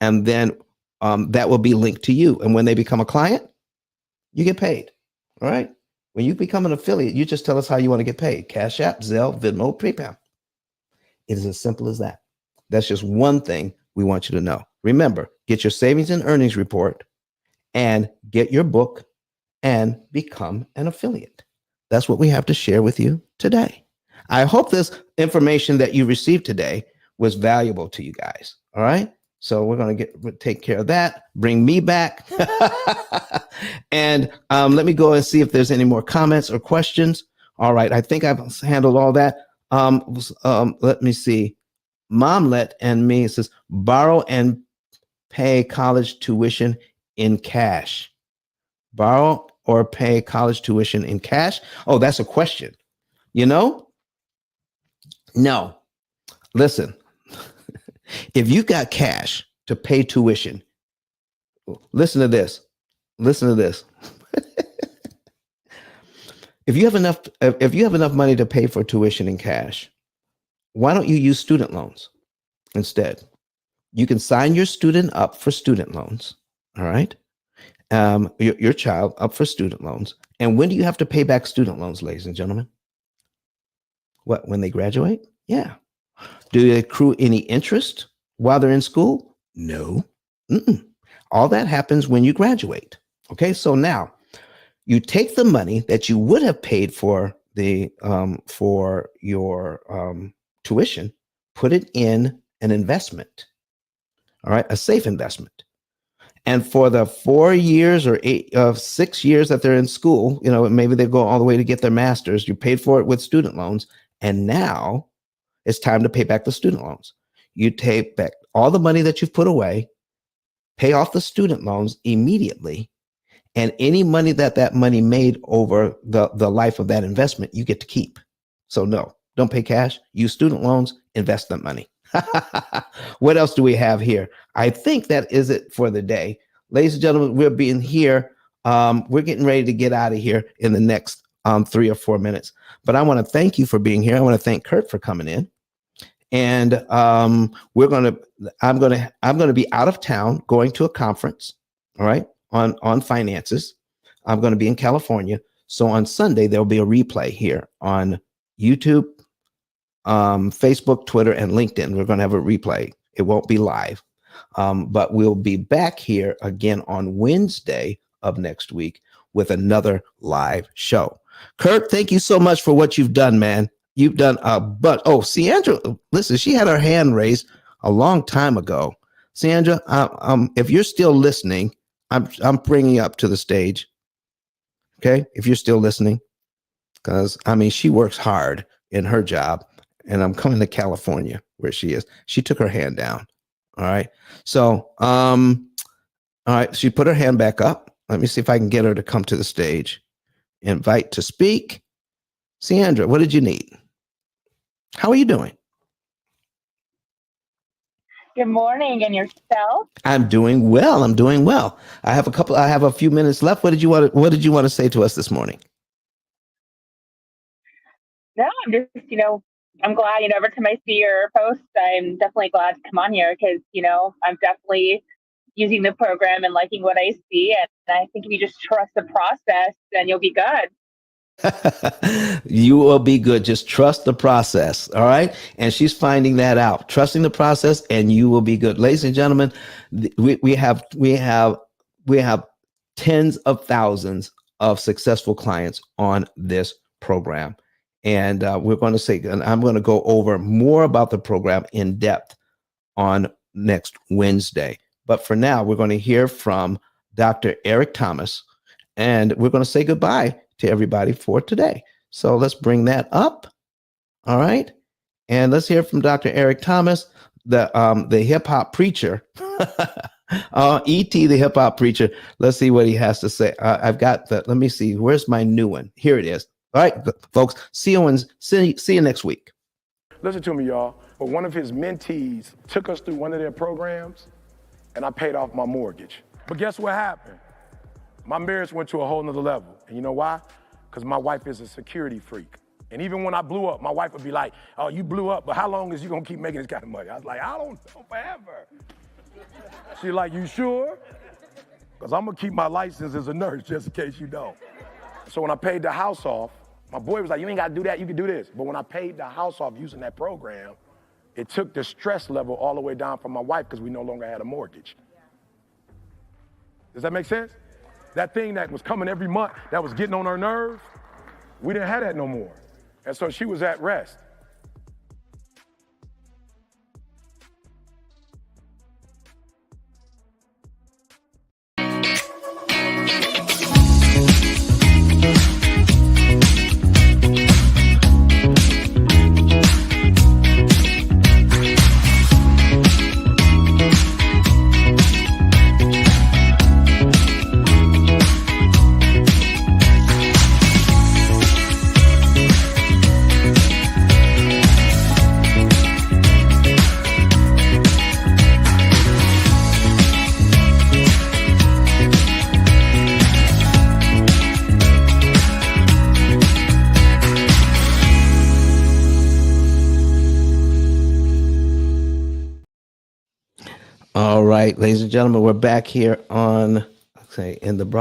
and then that will be linked to you. And when they become a client, you get paid. All right. When you become an affiliate, you just tell us how you want to get paid. Cash App, Zelle, Venmo, PayPal. It is as simple as that. That's just one thing we want you to know. Remember, get your savings and earnings report and get your book and become an affiliate. That's what we have to share with you today. I hope this information that you received today was valuable to you guys. All right. So we're going to take care of that. Bring me back. And let me go and see if there's any more comments or questions. All right. I think I've handled all that. Let me see. Momlet and me says, borrow and pay college tuition in cash. Borrow or pay college tuition in cash? Oh, that's a question. You know? No. Listen, if you got cash to pay tuition, listen to this. Listen to this. If you have enough money to pay for tuition in cash, why don't you use student loans instead? You can sign your student up for student loans. All right. Your child up for student loans. And when do you have to pay back student loans, ladies and gentlemen? What, when they graduate? Yeah. Do they accrue any interest while they're in school? No. Mm-mm. All that happens when you graduate. Okay. So now you take the money that you would have paid for your tuition, put it in an investment. All right. A safe investment. And for the 4 years or 6 years that they're in school, you know, maybe they go all the way to get their master's, you paid for it with student loans. And now it's time to pay back the student loans. You take back all the money that you've put away, pay off the student loans immediately. And any money that money made over the life of that investment, you get to keep. So no, don't pay cash, use student loans, invest that money. What else do we have here? I think that is it for the day. Ladies and gentlemen, we're being here. We're getting ready to get out of here in the next 3 or 4 minutes. But I want to thank you for being here. I want to thank Kurt for coming in. And I'm going to be out of town going to a conference, all right, on finances. I'm going to be in California. So on Sunday, there'll be a replay here on YouTube, Facebook, Twitter, and LinkedIn. We're going to have a replay. It won't be live, but we'll be back here again on Wednesday of next week with another live show. Kurt, thank you so much for what you've done, man. You've done Sandra, listen, she had her hand raised a long time ago. Sandra, if you're still listening, I'm bringing you up to the stage. Okay, if you're still listening, because she works hard in her job, and I'm coming to California where she is. She took her hand down. All right. So, all right, she put her hand back up. Let me see if I can get her to come to the stage. Invite to speak. Sandra, what did you need? How are you doing? Good morning, and yourself? I'm doing well. I have a few minutes left. What did you want to say to us this morning? No, I'm just, I'm glad, every time I see your post, I'm definitely glad to come on here because, I'm definitely using the program and liking what I see. And I think if you just trust the process, then you'll be good. You will be good. Just trust the process. All right. And she's finding that out, trusting the process, and you will be good. Ladies and gentlemen, we have tens of thousands of successful clients on this program. And I'm going to go over more about the program in depth on next Wednesday. But for now, we're going to hear from Dr. Eric Thomas, and we're going to say goodbye to everybody for today. So let's bring that up. All right. And let's hear from Dr. Eric Thomas, the hip hop preacher. E.T. the hip hop preacher. Let's see what he has to say. Let me see. Where's my new one? Here it is. All right, folks. See you next week. Listen to me, y'all. But one of his mentees took us through one of their programs, and I paid off my mortgage. But guess what happened? My marriage went to a whole nother level. And you know why? Because my wife is a security freak. And even when I blew up, my wife would be like, oh, you blew up, but how long is you gonna keep making this kind of money? I was like, I don't know, forever. She's like, you sure? Because I'm gonna keep my license as a nurse just in case you don't. So when I paid the house off, my boy was like, you ain't gotta do that, you can do this. But when I paid the house off using that program, it took the stress level all the way down for my wife because we no longer had a mortgage. Does that make sense? That thing that was coming every month, that was getting on her nerves, we didn't have that no more. And so she was at rest. All right, ladies and gentlemen, we're back here in the broadcast.